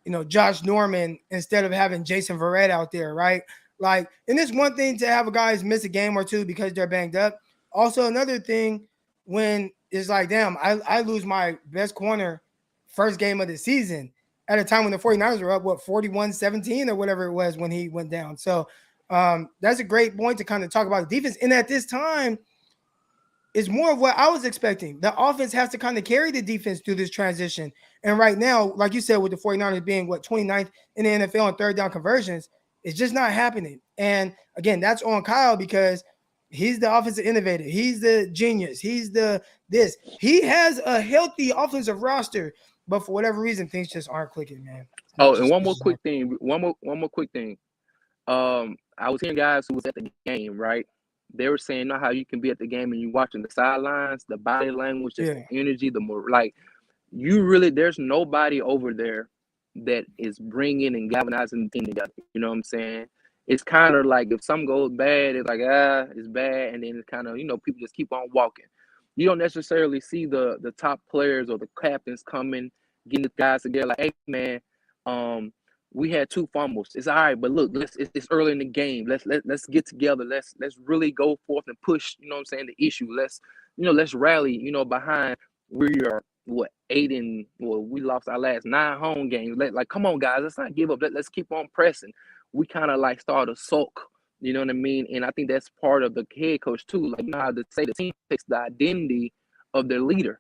[SPEAKER 1] a Josh Norman instead of having Jason Verrett out there, right? Like, and it's one thing to have a guys miss a game or two because they're banged up. Also, another thing when it's like, damn, I lose my best corner first game of the season at a time when the 49ers were up, 41-17 or whatever it was when he went down. So that's a great point to kind of talk about the defense. And at this time, it's more of what I was expecting. The offense has to kind of carry the defense through this transition. And right now, like you said, with the 49ers being 29th in the NFL in third down conversions, it's just not happening. And again, that's on Kyle because he's the offensive innovator. He's the genius. He's the this. He has a healthy offensive roster, but for whatever reason, things just aren't clicking, man.
[SPEAKER 9] Oh, and one more quick thing. One more quick thing. I was hearing guys who was at the game, right? They were saying, how you can be at the game and you watching the sidelines, the body language, the energy, the more like you really. There's nobody over there that is bringing and galvanizing the team together. You know what I'm saying? It's kind of like if something goes bad, it's like it's bad, and then it's kind of people just keep on walking. You don't necessarily see the top players or the captains coming, getting the guys together like, hey man, we had 2 fumbles. It's all right, but look, it's early in the game. Let's get together. Let's really go forth and push. You know what I'm saying? The issue. Let's rally. Behind we are 8 and we lost our last 9 home games. Like come on guys, let's not give up. Let's keep on pressing. We kind of like start to sulk. You know what I mean? And I think that's part of the head coach too. Like how to say the team takes the identity of their leader.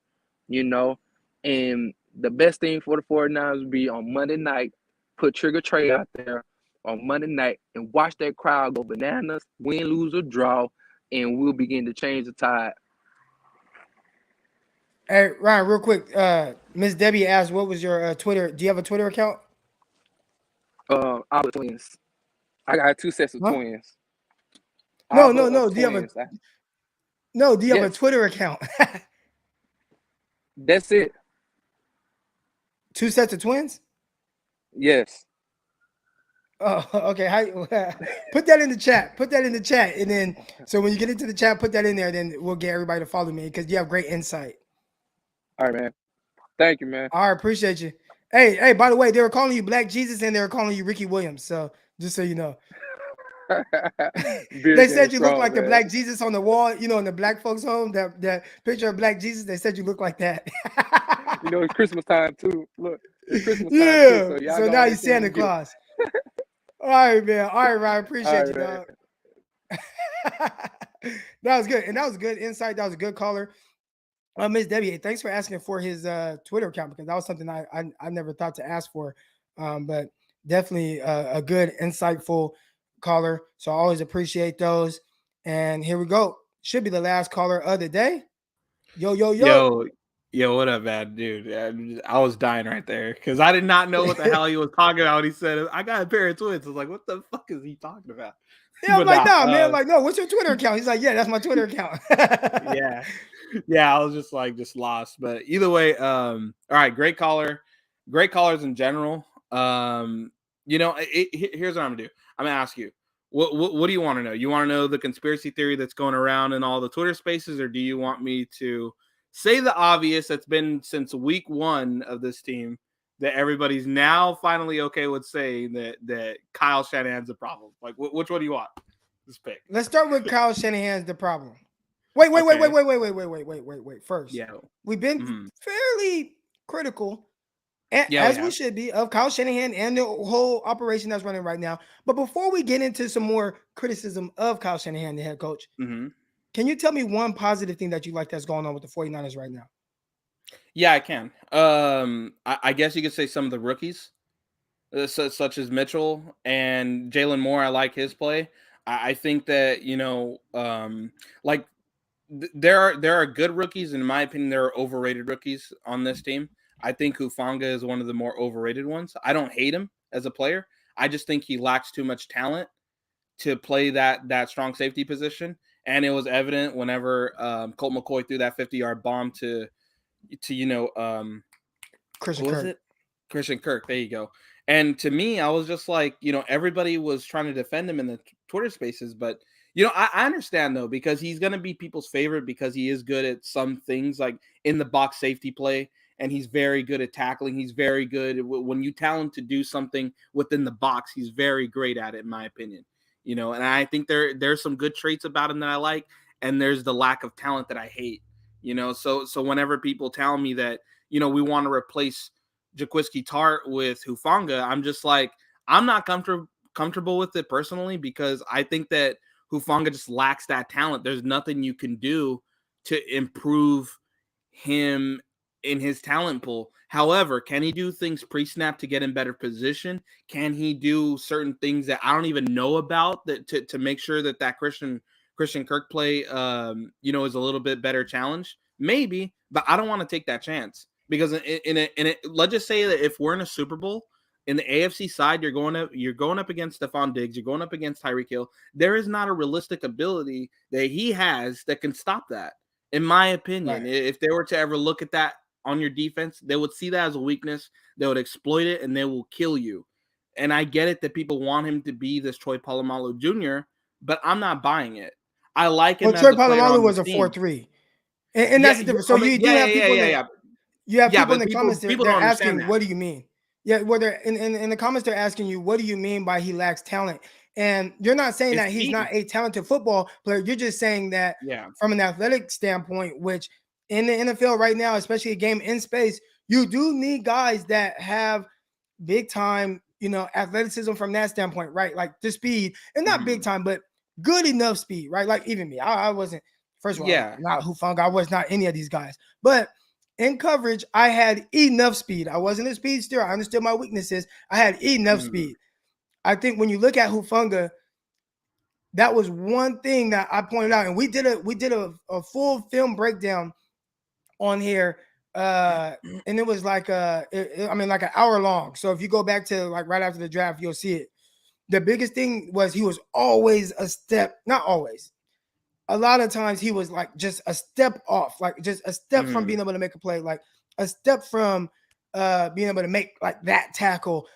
[SPEAKER 9] And the best thing for the 49ers would be on Monday night. Put Trigger Trey out there on Monday night and watch that crowd go bananas, win, lose, or draw, and we'll begin to change the tide.
[SPEAKER 1] Hey, Ryan, real quick. Miss Debbie asked, what was your Twitter? Do you have a Twitter account?
[SPEAKER 9] Our twins. I got 2 sets of twins.
[SPEAKER 1] No. Do you have do you have a Twitter account?
[SPEAKER 9] That's it.
[SPEAKER 1] 2 sets of twins?
[SPEAKER 9] Yes.
[SPEAKER 1] Oh, okay. Put that in the chat. And then, so when you get into the chat, put that in there. Then we'll get everybody to follow me because you have great insight.
[SPEAKER 9] All right, man. Thank you, man.
[SPEAKER 1] All right, appreciate you. Hey, by the way, they were calling you Black Jesus and they were calling you Ricky Williams. So just so you know. They said you look like the Black Jesus on the wall, in the Black folks' home, that picture of Black Jesus. They said you look like that.
[SPEAKER 9] It's Christmas time too. Look, it's Christmas time too.
[SPEAKER 1] So now you're Santa Claus. All right, man. All right, Ryan. Appreciate you, dog. That was good. And that was good insight. That was a good caller. Miss Debbie, thanks for asking for his Twitter account because that was something I never thought to ask for. But definitely a good, insightful caller. So I always appreciate those. And here we go. Should be the last caller of the day.
[SPEAKER 10] Yo, what up, man, dude? I was dying right there because I did not know what the hell he was talking about. He said, I got a pair of twins. I was like, what the fuck is he talking about?
[SPEAKER 1] Yeah, I'm like, no, man. I'm like, no, what's your Twitter account? He's like, yeah, that's my Twitter account.
[SPEAKER 10] Yeah, I was just lost. But either way, all right, great callers in general. Here's what I'm gonna do. I'm gonna ask you, what do you want to know? You want to know the conspiracy theory that's going around in all the Twitter spaces, or do you want me to say the obvious that's been since week 1 of this team that everybody's now finally okay with saying that Kyle Shanahan's the problem? Like, which one do you want? Just pick.
[SPEAKER 1] Let's start with Kyle Shanahan's the problem. Wait. First, we've been fairly critical, as we should be, of Kyle Shanahan and the whole operation that's running right now. But before we get into some more criticism of Kyle Shanahan, the head coach, can you tell me one positive thing that you like that's going on with the 49ers right now?
[SPEAKER 10] Yeah, I can. I guess you could say some of the rookies, such as Mitchell and Jalen Moore. I like his play. I think that, there are good rookies. In my opinion, there are overrated rookies on this team. I think Hufanga is one of the more overrated ones. I don't hate him as a player. I just think he lacks too much talent to play that strong safety position. And it was evident whenever Colt McCoy threw that 50-yard bomb to Christian Kirk. There you go. And to me, I was just like, everybody was trying to defend him in the Twitter spaces. But, I understand, though, because he's going to be people's favorite because he is good at some things like in the box safety play. And he's very good at tackling. He's very good when you tell him to do something within the box. He's very great at it, in my opinion. And I think there's some good traits about him that I like, and there's the lack of talent that I hate. So whenever people tell me that, we want to replace Jaquiski Tart with Hufanga, I'm just like, I'm not comfortable with it personally, because I think that Hufanga just lacks that talent. There's nothing you can do to improve him in his talent pool. However, can he do things pre-snap to get in better position? Can he do certain things that I don't even know about that to make sure that Christian Kirk play is a little bit better challenge? Maybe, but I don't want to take that chance, because let's just say that if we're in a Super Bowl, in the AFC side, you're going up against Stephon Diggs, you're going up against Tyreek Hill. There is not a realistic ability that he has that can stop that. In my opinion, if they were to ever look at that on your defense, they would see that as a weakness. They would exploit it, and they will kill you. And I get it that people want him to be this Troy Polamalu Jr., but I'm not buying it. I like him as
[SPEAKER 1] Troy
[SPEAKER 10] a player
[SPEAKER 1] Polamalu
[SPEAKER 10] on
[SPEAKER 1] was
[SPEAKER 10] the
[SPEAKER 1] a
[SPEAKER 10] team.
[SPEAKER 1] 4-3. And that's the difference. So you do have people that you have people in the comments they're asking, what do you mean? Yeah, whether in the comments they're asking you, what do you mean by he lacks talent? And you're not saying that he's not a talented football player. You're just saying that from an athletic standpoint, which in the NFL right now, especially a game in space, you do need guys that have big time, athleticism from that standpoint, right? Like the speed, and not big time, but good enough speed, right? Like even me, I wasn't, first of all, not Hufanga. I was not any of these guys, but in coverage, I had enough speed. I wasn't a speedster. I understood my weaknesses. I had enough speed. I think when you look at Hufanga, that was one thing that I pointed out, and we did a full film breakdown on here, and it was like like an hour long. So if you go back to like right after the draft, you'll see it. The biggest thing was he was always a step, not always. A lot of times he was like just a step off, like just a step from being able to make a play, like a step from being able to make like that tackle.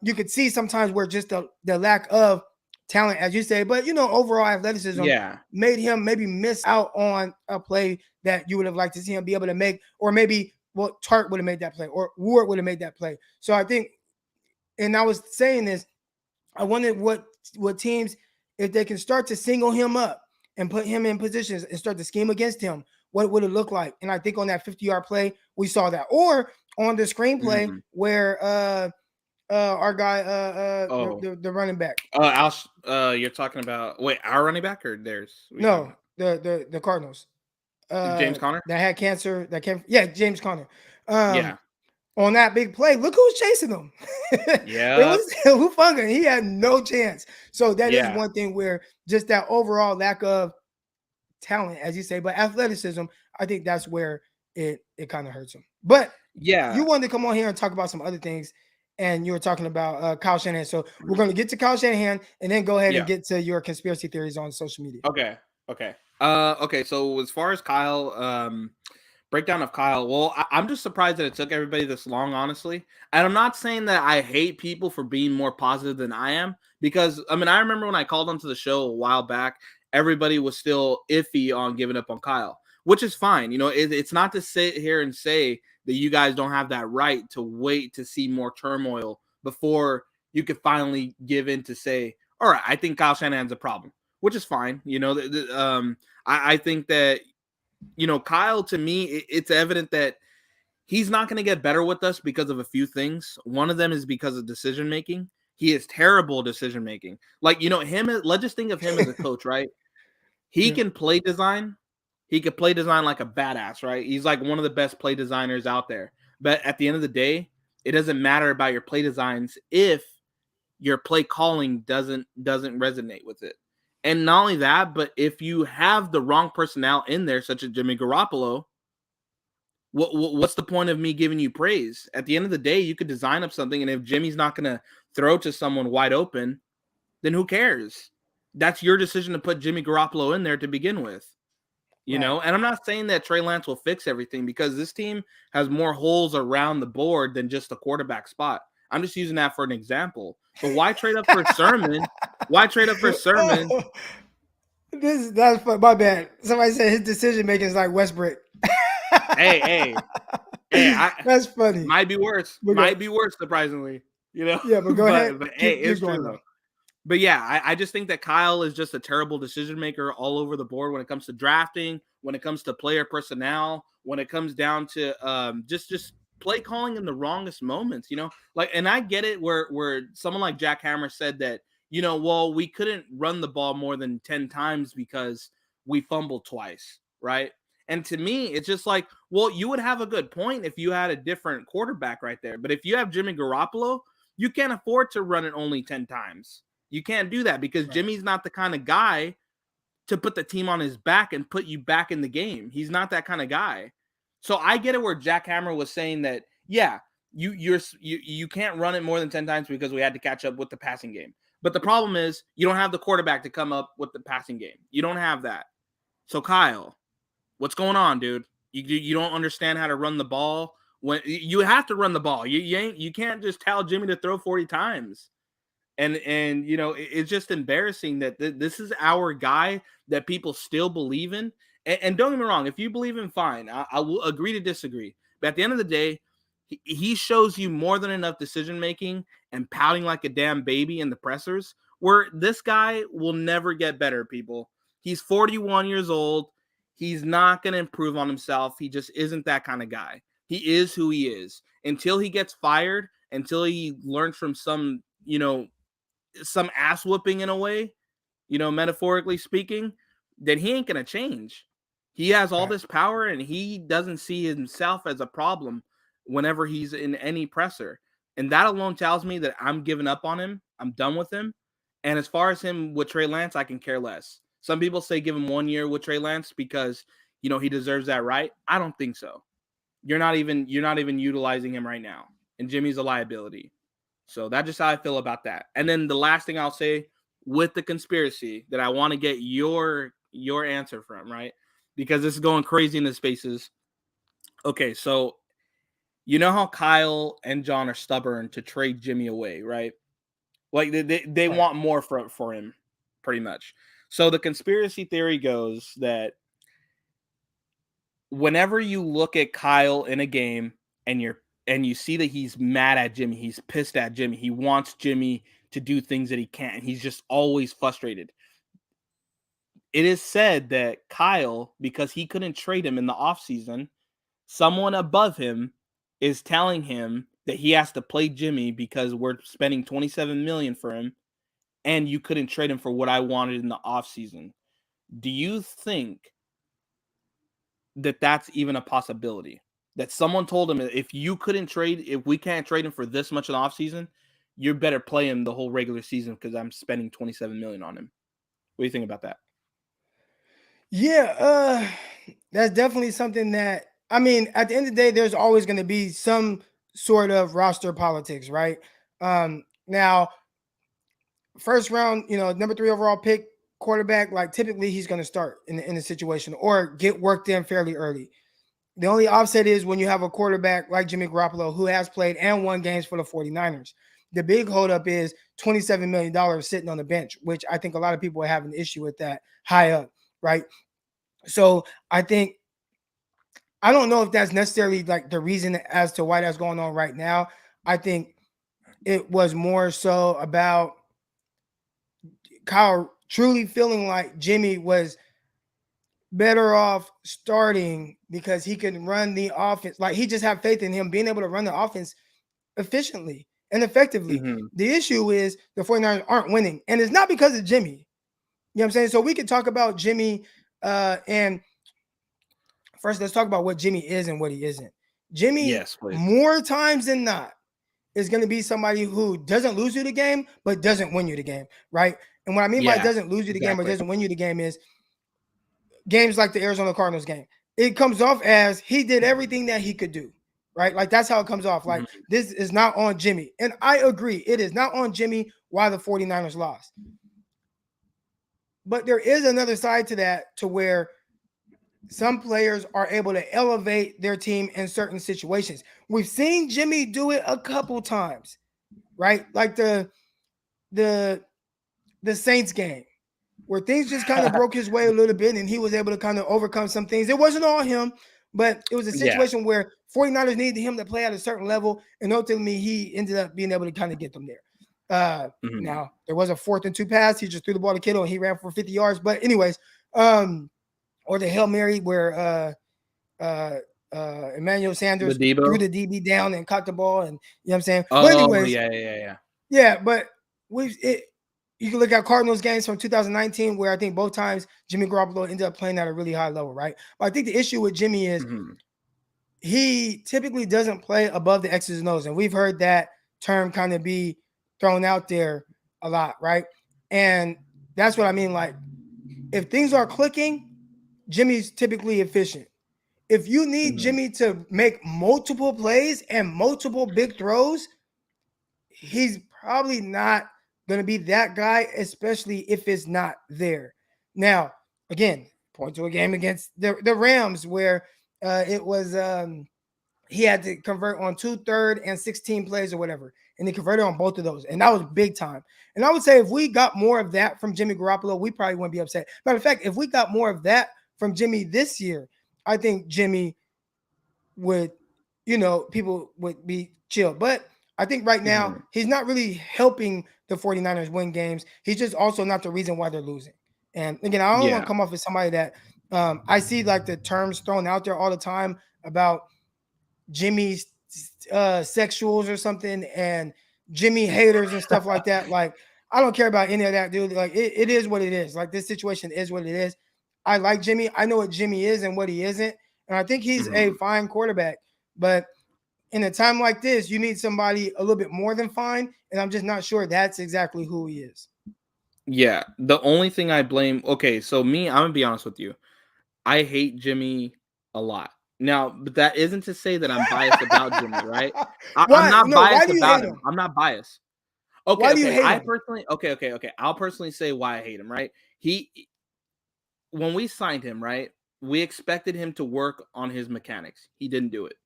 [SPEAKER 1] You could see sometimes where just the lack of talent, as you say, but overall athleticism made him maybe miss out on a play that you would have liked to see him be able to make, or maybe Tart would have made that play, or Ward would have made that play. So I think, and I was saying this, I wondered what teams, if they can start to single him up and put him in positions and start to scheme against him, what would it look like? And I think on that 50-yard play, we saw that. Or on the screenplay where our guy, the running back.
[SPEAKER 10] You're talking about, our running back or theirs?
[SPEAKER 1] No, the Cardinals.
[SPEAKER 10] James Conner?
[SPEAKER 1] That had cancer. James Conner. On that big play, look who's chasing him. It was Hufanga. He had no chance. So that is one thing where just that overall lack of talent, as you say, but athleticism, I think that's where it kind of hurts him. But you wanted to come on here and talk about some other things, and you were talking about Kyle Shanahan. So we're going to get to Kyle Shanahan and then go ahead and get to your conspiracy theories on social media.
[SPEAKER 10] Okay. So as far as Kyle, breakdown of Kyle. Well, I'm just surprised that it took everybody this long, honestly. And I'm not saying that I hate people for being more positive than I am, because, I remember when I called onto the show a while back, everybody was still iffy on giving up on Kyle, which is fine. It's not to sit here and say that you guys don't have that right to wait to see more turmoil before you could finally give in to say, all right, I think Kyle Shanahan's a problem, which is fine. I think that, Kyle, to me, it's evident that he's not going to get better with us because of a few things. One of them is because of decision making. He is terrible decision making. Like, let's just think of him as a coach, right? He can play design. He could play design like a badass, right? He's like one of the best play designers out there. But at the end of the day, it doesn't matter about your play designs if your play calling doesn't resonate with it. And not only that, but if you have the wrong personnel in there, such as Jimmy Garoppolo, what's the point of me giving you praise? At the end of the day, you could design up something, and if Jimmy's not going to throw to someone wide open, then who cares? That's your decision to put Jimmy Garoppolo in there to begin with. And I'm not saying that Trey Lance will fix everything, because this team has more holes around the board than just the quarterback spot. I'm just using that for an example. But why trade up for Sermon? That's
[SPEAKER 1] my bad. Somebody said his decision making is like Westbrook.
[SPEAKER 10] Hey,
[SPEAKER 1] that's funny.
[SPEAKER 10] Might be worse. Surprisingly.
[SPEAKER 1] Yeah, but go ahead.
[SPEAKER 10] But hey, it's true though. But yeah, I just think that Kyle is just a terrible decision maker all over the board when it comes to drafting, when it comes to player personnel, when it comes down to just play calling in the wrongest moments, Like, and I get it where someone like Jack Hammer said that, well, we couldn't run the ball more than 10 times because we fumbled twice, right? And to me, it's just like, well, you would have a good point if you had a different quarterback right there. But if you have Jimmy Garoppolo, you can't afford to run it only 10 times. You can't do that because Jimmy's not the kind of guy to put the team on his back and put you back in the game. He's not that kind of guy. So I get it where Jack Hammer was saying that, yeah, you can't run it more than 10 times because we had to catch up with the passing game. But the problem is you don't have the quarterback to come up with the passing game. You don't have that. So Kyle, what's going on, dude? You don't understand how to run the ball. When you have to run the ball. You can't just tell Jimmy to throw 40 times. And it's just embarrassing that this is our guy that people still believe in. And don't get me wrong, if you believe in, fine. I will agree to disagree. But at the end of the day, he shows you more than enough decision making and pouting like a damn baby in the pressers, where this guy will never get better, people. He's 41 years old. He's not going to improve on himself. He just isn't that kind of guy. He is who he is. Until he gets fired, until he learns from some ass whooping in a way, metaphorically speaking, then he ain't going to change. He has all this power and he doesn't see himself as a problem whenever he's in any presser. And that alone tells me that I'm giving up on him. I'm done with him. And as far as him with Trey Lance, I can care less. Some people say give him 1 year with Trey Lance because, he deserves that right. I don't think so. You're not even utilizing him right now. And Jimmy's a liability. So that's just how I feel about that. And then the last thing I'll say with the conspiracy that I want to get your answer from, right? Because this is going crazy in the spaces. Okay, so you know how Kyle and John are stubborn to trade Jimmy away, right? Like they want more for him, pretty much. So the conspiracy theory goes that whenever you look at Kyle in a game and you see that he's mad at Jimmy, he's pissed at Jimmy, he wants Jimmy to do things that he can't, he's just always frustrated. It is said that Kyle, because he couldn't trade him in the offseason, someone above him is telling him that he has to play Jimmy because we're spending $27 million for him and you couldn't trade him for what I wanted in the offseason. Do you think that that's even a possibility? That someone told him if we can't trade him for this much in the offseason, you better play him the whole regular season because I'm spending $27 million on him. What do you think about that?
[SPEAKER 1] Yeah, that's definitely something that, I mean, at the end of the day, there's always going to be some sort of roster politics, right? Now, first round, number 3 overall pick quarterback, like typically he's going to start in a situation or get worked in fairly early. The only offset is when you have a quarterback like Jimmy Garoppolo who has played and won games for the 49ers. The big holdup is $27 million sitting on the bench, which I think a lot of people have an issue with that high up, right? So I don't know if that's necessarily like the reason as to why that's going on right now. I think it was more so about Kyle truly feeling like Jimmy was better off starting because he can run the offense. Like he just have faith in him being able to run the offense efficiently and effectively.
[SPEAKER 10] Mm-hmm.
[SPEAKER 1] The issue is the 49ers aren't winning. And it's not because of Jimmy. You know what I'm saying? So we could talk about Jimmy and first let's talk about what Jimmy is and what he isn't. Jimmy,
[SPEAKER 10] yes,
[SPEAKER 1] more times than not, is going to be somebody who doesn't lose you the game, but doesn't win you the game, right? And what I mean by doesn't lose you the game or doesn't win you the game is games like the Arizona Cardinals game. It comes off as he did everything that he could do, right? Like that's how it comes off. Like this is not on Jimmy. And I agree. It is not on Jimmy why the 49ers lost. But there is another side to that to where some players are able to elevate their team in certain situations. We've seen Jimmy do it a couple times, right? Like the Saints game where things just kind of broke his way a little bit and he was able to kind of overcome some things. It wasn't all him, but it was a situation where 49ers needed him to play at a certain level, and ultimately he ended up being able to kind of get them there. Now there was a 4th and 2 pass. He just threw the ball to Kittle and he ran for 50 yards. But anyways, or the Hail Mary where Emmanuel Sanders threw the DB down and caught the ball, and you know what I'm saying.
[SPEAKER 10] Oh,
[SPEAKER 1] but anyways,
[SPEAKER 10] yeah.
[SPEAKER 1] But you can look at Cardinals games from 2019, where I think both times Jimmy Garoppolo ended up playing at a really high level, right? But I think the issue with Jimmy is he typically doesn't play above the X's and O's, and we've heard that term kind of be thrown out there a lot, right? And that's what I mean. Like, if things are clicking, Jimmy's typically efficient. If you need Jimmy to make multiple plays and multiple big throws, he's probably not going to be that guy, especially if it's not there. Now, again, point to a game against the Rams where it was he had to convert on 2 3rd and 16 plays or whatever, and he converted on both of those, and that was big time. And I would say if we got more of that from Jimmy Garoppolo, we probably wouldn't be upset. Matter of fact, if we got more of that from Jimmy this year, I think Jimmy would, people would be chill. But I think right now he's not really helping the 49ers win games. He's just also not the reason why they're losing. And again, I don't want to come off as somebody that I see like the terms thrown out there all the time about Jimmy's sexuals or something and Jimmy haters and stuff like that. Like, I don't care about any of that, dude. Like, it is what it is. Like, this situation is what it is. I like Jimmy. I know what Jimmy is and what he isn't. And I think he's a fine quarterback. But in a time like this, you need somebody a little bit more than fine. And I'm just not sure that's exactly who he is.
[SPEAKER 10] Yeah. The only thing I blame, okay, so me, I'm going to be honest with you. I hate Jimmy a lot. Now, but that isn't to say that I'm biased about Jimmy, right? I'm not biased about him. I'm not biased. Okay,
[SPEAKER 1] why do you hate
[SPEAKER 10] I
[SPEAKER 1] him?
[SPEAKER 10] personally, okay. I'll personally say why I hate him, right? When we signed him, right, we expected him to work on his mechanics. He didn't do it.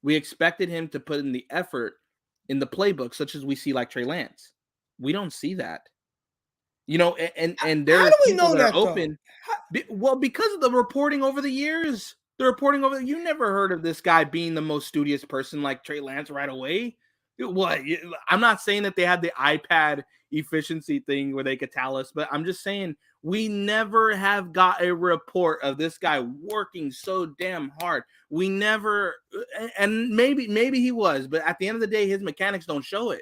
[SPEAKER 10] We expected him to put in the effort in the playbook, such as we see like Trey Lance. We don't see that. And there are people that are open. Well, because of the reporting over the years. You never heard of this guy being the most studious person like Trey Lance right away. What? I'm not saying that they had the iPad efficiency thing where they could tell us, but I'm just saying we never have got a report of this guy working so damn hard. We never, and maybe he was, but at the end of the day, his mechanics don't show it.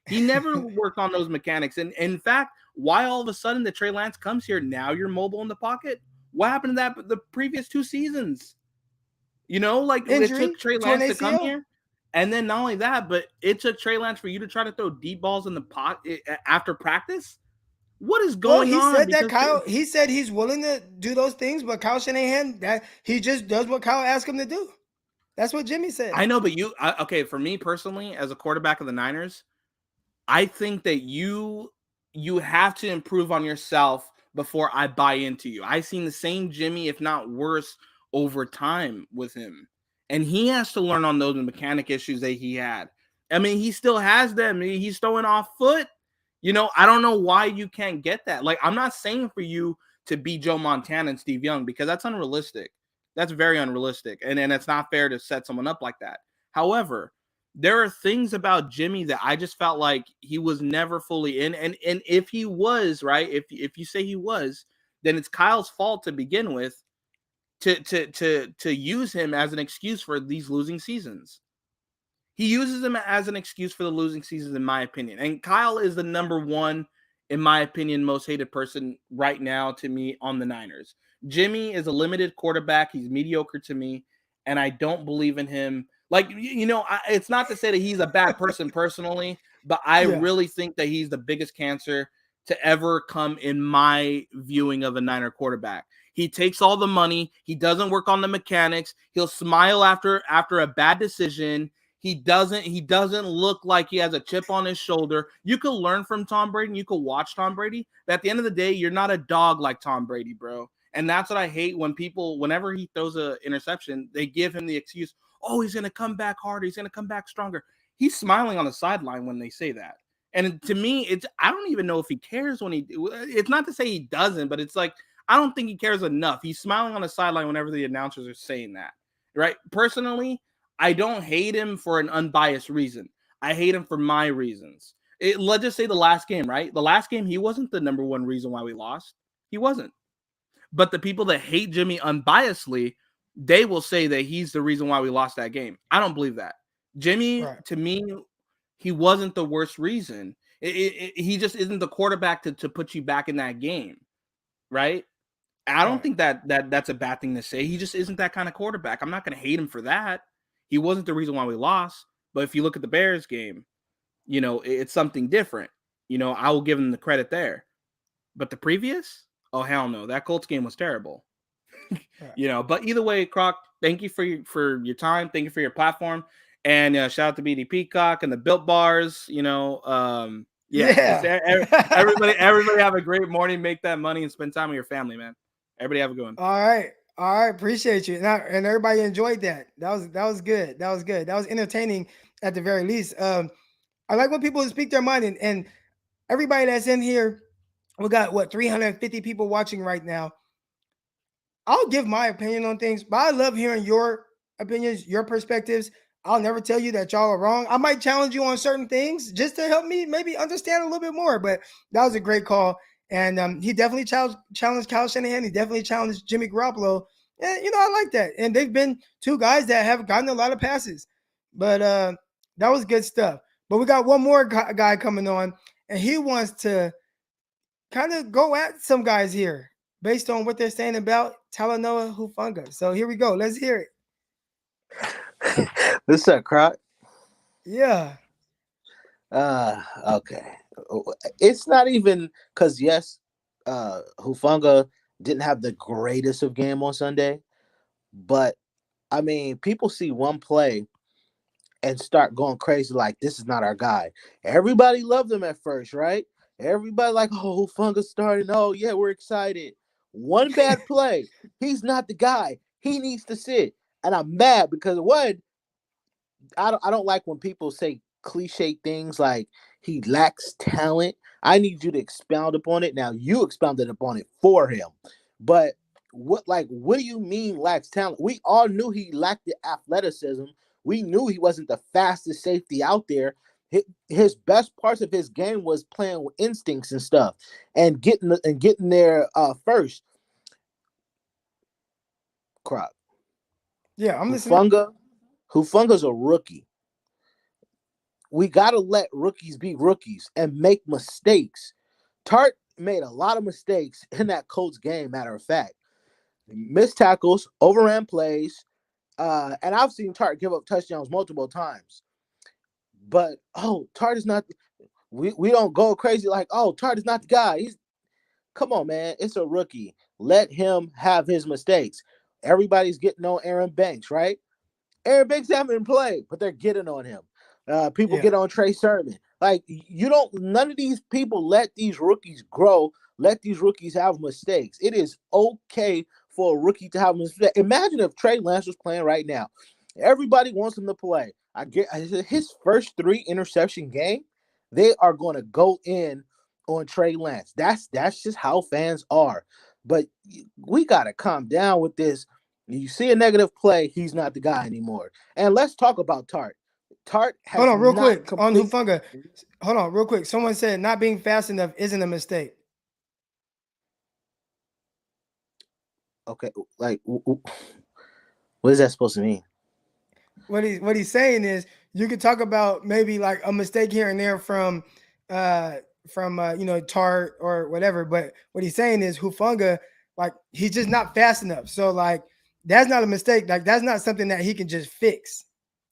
[SPEAKER 10] He never worked on those mechanics. And in fact, why all of a sudden the Trey Lance comes here, now you're mobile in the pocket? What happened to that the previous 2 seasons? Like
[SPEAKER 1] Injury,
[SPEAKER 10] it took Trey Lance to come here. And then not only that, but it took Trey Lance for you to try to throw deep balls in the pocket after practice. What is going on?
[SPEAKER 1] He said that Kyle. He said he's willing to do those things, but Kyle Shanahan, that he just does what Kyle asked him to do. That's what Jimmy said.
[SPEAKER 10] I know, but okay. For me personally, as a quarterback of the Niners, I think that you have to improve on yourself before I buy into you. I've seen the same Jimmy, if not worse, over time with him. And he has to learn on those mechanic issues that he had. I mean, he still has them. He's throwing off foot. I don't know why you can't get that. Like, I'm not saying for you to be Joe Montana and Steve Young, because that's unrealistic. That's very unrealistic. And it's not fair to set someone up like that. However, there are things about Jimmy that I just felt like he was never fully in. And if he was, right, if you say he was, then it's Kyle's fault to begin with to use him as an excuse for these losing seasons. He uses him as an excuse for the losing seasons, in my opinion. And Kyle is the number one, in my opinion, most hated person right now to me on the Niners. Jimmy is a limited quarterback. He's mediocre to me, and I don't believe in him. Like, it's not to say that he's a bad person personally, but I really think that he's the biggest cancer to ever come in my viewing of a Niner quarterback. He takes all the money. He doesn't work on the mechanics. He'll smile after a bad decision. He doesn't look like he has a chip on his shoulder. You could learn from Tom Brady and you could watch Tom Brady. But at the end of the day, you're not a dog like Tom Brady, bro. And that's what I hate when people, whenever he throws an interception, they give him the excuse, oh, he's going to come back harder. He's going to come back stronger. He's smiling on the sideline when they say that. And to me, I don't even know if he cares when it's not to say he doesn't, but it's like, I don't think he cares enough. He's smiling on the sideline whenever the announcers are saying that, right? Personally, I don't hate him for an unbiased reason. I hate him for my reasons. Let's just say the last game, right? The last game, he wasn't the number one reason why we lost. He wasn't. But the people that hate Jimmy unbiasedly, they will say that he's the reason why we lost that game. I don't believe that. Jimmy, to me, he wasn't the worst reason. He just isn't the quarterback to put you back in that game, right? I don't think that's a bad thing to say. He just isn't that kind of quarterback. I'm not going to hate him for that. He wasn't the reason why we lost. But if you look at the Bears game, you know, it's something different. You know, I will give him the credit there. But the previous, oh hell no, that Colts game was terrible. You know, but either way, Croc, thank you for your time. Thank you for your platform. And shout out to BD Peacock and the Built Bars. You know, everybody have a great morning. Make that money and spend time with your family, man. Everybody have a good one.
[SPEAKER 1] All right. Appreciate you. And everybody enjoyed that. That was good. That was entertaining at the very least. I like when people speak their mind, and everybody that's in here, we got 350 people watching right now. I'll give my opinion on things, but I love hearing your opinions, your perspectives. I'll never tell you that y'all are wrong. I might challenge you on certain things just to help me maybe understand a little bit more, but that was a great call. And he definitely challenged Kyle Shanahan. He definitely challenged Jimmy Garoppolo. And, you know, I like that. And they've been two guys that have gotten a lot of passes. But that was good stuff. But we got one more guy coming on, and he wants to kind of go at some guys here based on what they're saying about Talanoa Hufanga. So here we go. Let's hear
[SPEAKER 11] it. What's up, Croc?
[SPEAKER 1] Yeah.
[SPEAKER 11] Okay. It's not even because, yes, Hufanga didn't have the greatest of game on Sunday. But, I mean, people see one play and start going crazy like, this is not our guy. Everybody loved him at first, right? Everybody like, oh, Hufanga starting. Oh, yeah, we're excited. One bad play. He's not the guy. He needs to sit. And I'm mad because, one, I don't like when people say cliche things like he lacks talent. I need you to expound upon it. Now, you expounded upon it for him. But what do you mean lacks talent? We all knew he lacked the athleticism. We knew he wasn't the fastest safety out there. His best parts of his game was playing with instincts and stuff and getting there first. Croc.
[SPEAKER 1] Yeah, I'm listening.
[SPEAKER 11] Hufanga's a rookie. We got to let rookies be rookies and make mistakes. Tart made a lot of mistakes in that Colts game, matter of fact. Missed tackles, overran plays, and I've seen Tart give up touchdowns multiple times. But, Tart is not – we don't go crazy like, Tart is not the guy. Come on, man. It's a rookie. Let him have his mistakes. Everybody's getting on Aaron Banks, right? Aaron Banks haven't played, but they're getting on him. People get on Trey Sermon. Like, none of these people let these rookies grow. Let these rookies have mistakes. It is okay for a rookie to have mistakes. Imagine if Trey Lance was playing right now. Everybody wants him to play. I get his first 3 interception game, they are going to go in on Trey Lance. That's just how fans are. But we got to calm down with this. You see a negative play, he's not the guy anymore. And let's talk about Tart. Tart has
[SPEAKER 1] Hold on, real quick on Hufanga. Hold on, real quick. Someone said not being fast enough isn't a mistake.
[SPEAKER 11] Okay, like what is that supposed to mean?
[SPEAKER 1] What he's saying is you could talk about maybe like a mistake here and there from Tart or whatever, but what he's saying is Hufanga, like he's just not fast enough. So like that's not a mistake. Like that's not something that he can just fix.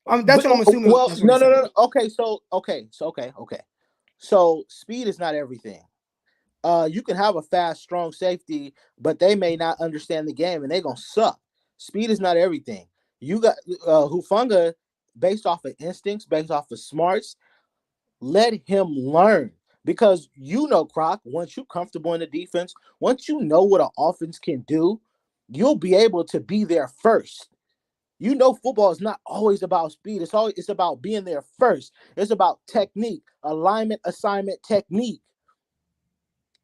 [SPEAKER 1] That's what I'm assuming.
[SPEAKER 11] Well, no. Okay, so speed is not everything. You can have a fast, strong safety, but they may not understand the game and they're gonna suck. Speed is not everything. You got Hufanga based off of instincts, based off of smarts. Let him learn because Croc, once you're comfortable in the defense, once you know what an offense can do, you'll be able to be there first. Football is not always about speed. It's about being there first. It's about technique, alignment, assignment, technique.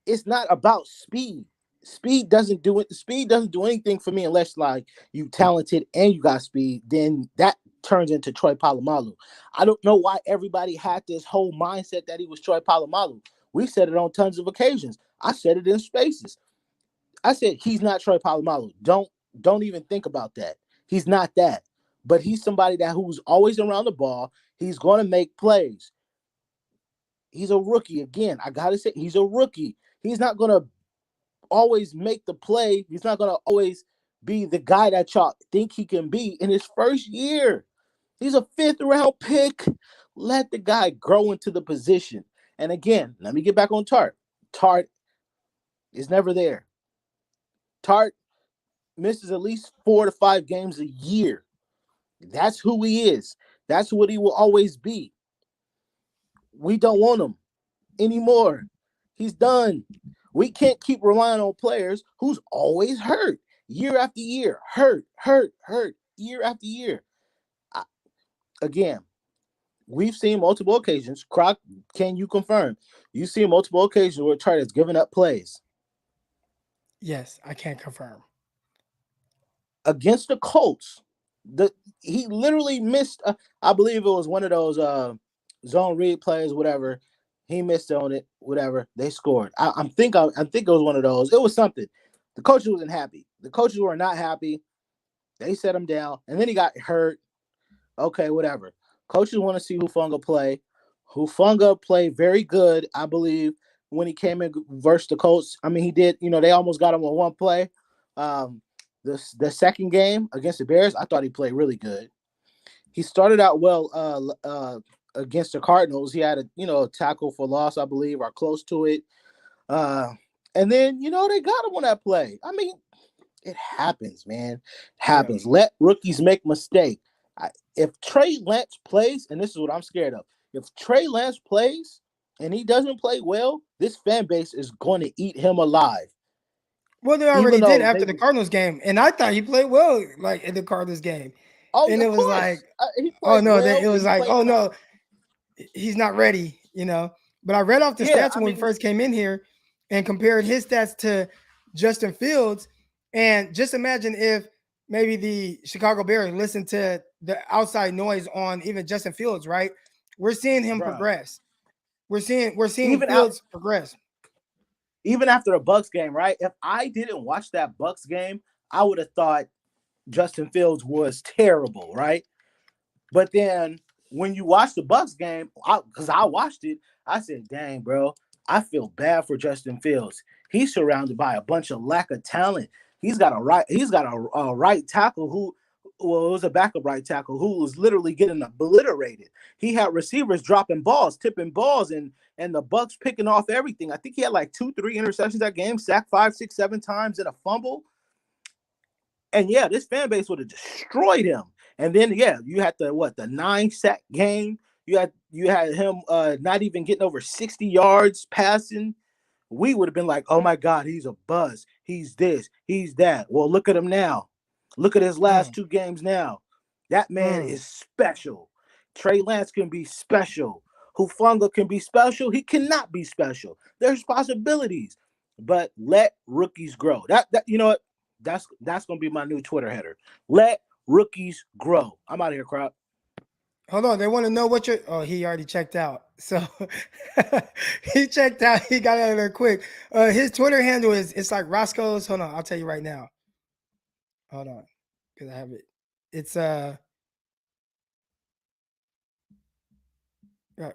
[SPEAKER 11] It's not about speed. Speed doesn't do anything for me unless like you talented and you got speed. Then turns into Troy Polamalu. I don't know why everybody had this whole mindset that he was Troy Polamalu. We said it on tons of occasions. I said it in spaces. I said he's not Troy Polamalu. Don't even think about that. He's not that. But he's somebody who's always around the ball. He's going to make plays. He's a rookie. Again, I got to say, he's a rookie. He's not going to always make the play. He's not going to always be the guy that y'all think he can be in his first year. He's a 5th-round pick. Let the guy grow into the position. And again, let me get back on Tart. Tart is never there. Tart misses at least 4 to 5 games a year. That's who he is. That's what he will always be. We don't want him anymore. He's done. We can't keep relying on players who's always hurt year after year. Hurt, year after year. Again, we've seen multiple occasions. Croc, can you confirm? You've seen multiple occasions where Tart has given up plays.
[SPEAKER 1] Yes, I can confirm.
[SPEAKER 11] Against the Colts, he literally missed, I believe it was one of those zone read plays, whatever. He missed on it, whatever. They scored. I think it was one of those. It was something. The coaches wasn't happy. The coaches were not happy. They set him down, and then he got hurt. Okay, whatever. Coaches want to see Hufanga play. Hufanga played very good, I believe, when he came in versus the Colts. I mean, he did. They almost got him on one play. The second game against the Bears, I thought he played really good. He started out well against the Cardinals. He had a tackle for loss, I believe, or close to it. And then, they got him on that play. I mean, it happens, man. It happens. Yeah. Let rookies make mistakes. If Trey Lance plays, and this is what I'm scared of, if Trey Lance plays and he doesn't play well, this fan base is going to eat him alive.
[SPEAKER 1] Well, they already did after the Cardinals game, and I thought he played well, like in the Cardinals game.
[SPEAKER 11] Oh,
[SPEAKER 1] and it was like, it was like, oh no, he's not ready, But I read off the stats when we first came in here and compared his stats to Justin Fields, and just imagine if maybe the Chicago Bears listened to the outside noise on even Justin Fields, right? We're seeing him progress. We're seeing even Fields progress.
[SPEAKER 11] Even after the Bucs game, right? If I didn't watch that Bucs game, I would have thought Justin Fields was terrible, right? But then when you watch the Bucs game, because I watched it, I said, dang, bro, I feel bad for Justin Fields. He's surrounded by a bunch of lack of talent. He's got a right tackle who it was a backup right tackle who was literally getting obliterated. He had receivers dropping balls, tipping balls, and the Bucs picking off everything. I think he had like 2-3 interceptions that game, sacked 5, 6, 7 times, and a fumble. And yeah, this fan base would have destroyed him. And then you had the 9-sack game. You had him not even getting over 60 yards passing. We would have been like, oh my God, he's a buzz. He's this, he's that. Well, look at him now. Look at his last 2 games now. That man is special. Trey Lance can be special. Hufanga can be special. He cannot be special. There's possibilities. But let rookies grow. That you know what? That's gonna be my new Twitter header. Let rookies grow. I'm out of here, Crop.
[SPEAKER 1] Hold on, they want to know what you're. Oh, he already checked out. So he checked out. He got out of there quick. His Twitter handle it's like Roscoe's. Hold on, I'll tell you right now. Hold on, because I have it. It's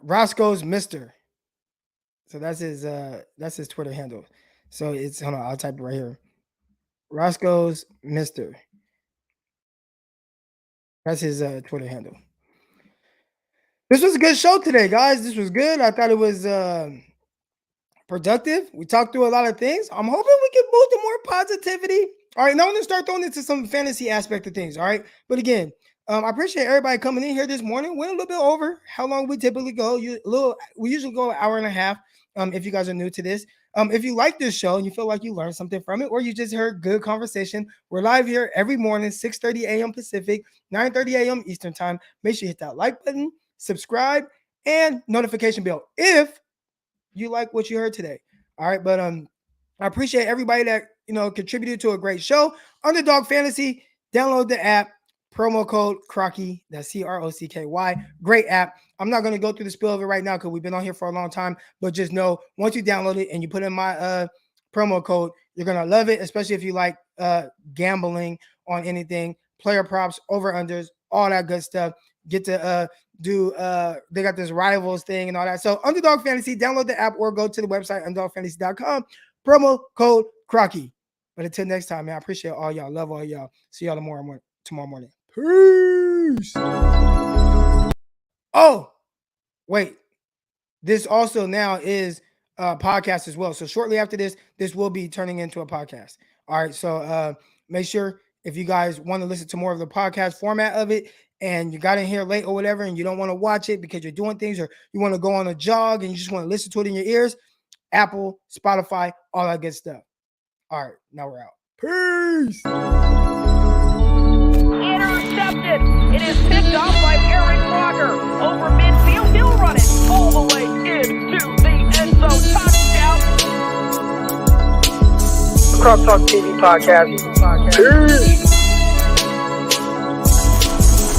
[SPEAKER 1] Roscoe's Mister. So that's his Twitter handle. So it's hold on, I'll type it right here. Roscoe's Mister. That's his Twitter handle. This was a good show today, guys. This was good. I thought it was productive. We talked through a lot of things. I'm hoping we can move to more positivity. All right, now I'm going to start throwing into some fantasy aspect of things, all right? But again, I appreciate everybody coming in here this morning. Went a little bit over how long we typically go. We usually go an hour and a half if you guys are new to this. If you like this show and you feel like you learned something from it or you just heard good conversation, we're live here every morning, 6:30 a.m. Pacific, 9:30 a.m. Eastern time. Make sure you hit that like button, subscribe, and notification bell if you like what you heard today. All right, but I appreciate everybody that contributed to a great show. Underdog Fantasy, download the app, promo code Crocky. That's CROCKY. Great app. I'm not going to go through the spiel of it right now because we've been on here for a long time, but just know once you download it and you put in my promo code, you're going to love it, especially if you like gambling on anything, player props, over-unders, all that good stuff. Get to they got this rivals thing and all that. So Underdog Fantasy, download the app or go to the website, underdogfantasy.com. Promo code Crocky. But until next time, man, I appreciate all y'all. Love all y'all. See y'all tomorrow morning. Peace. Oh, wait. This also now is a podcast as well. So shortly after this will be turning into a podcast. All right. So make sure if you guys want to listen to more of the podcast format of it and you got in here late or whatever and you don't want to watch it because you're doing things or you want to go on a jog and you just want to listen to it in your ears, Apple, Spotify, all that good stuff. All right. Now we're out. Peace.
[SPEAKER 2] Intercepted. It is picked off by Aaron Crocker. Over midfield, he'll run it all the way into the end zone. Touchdown.
[SPEAKER 3] Crop Talk TV podcast. Peace.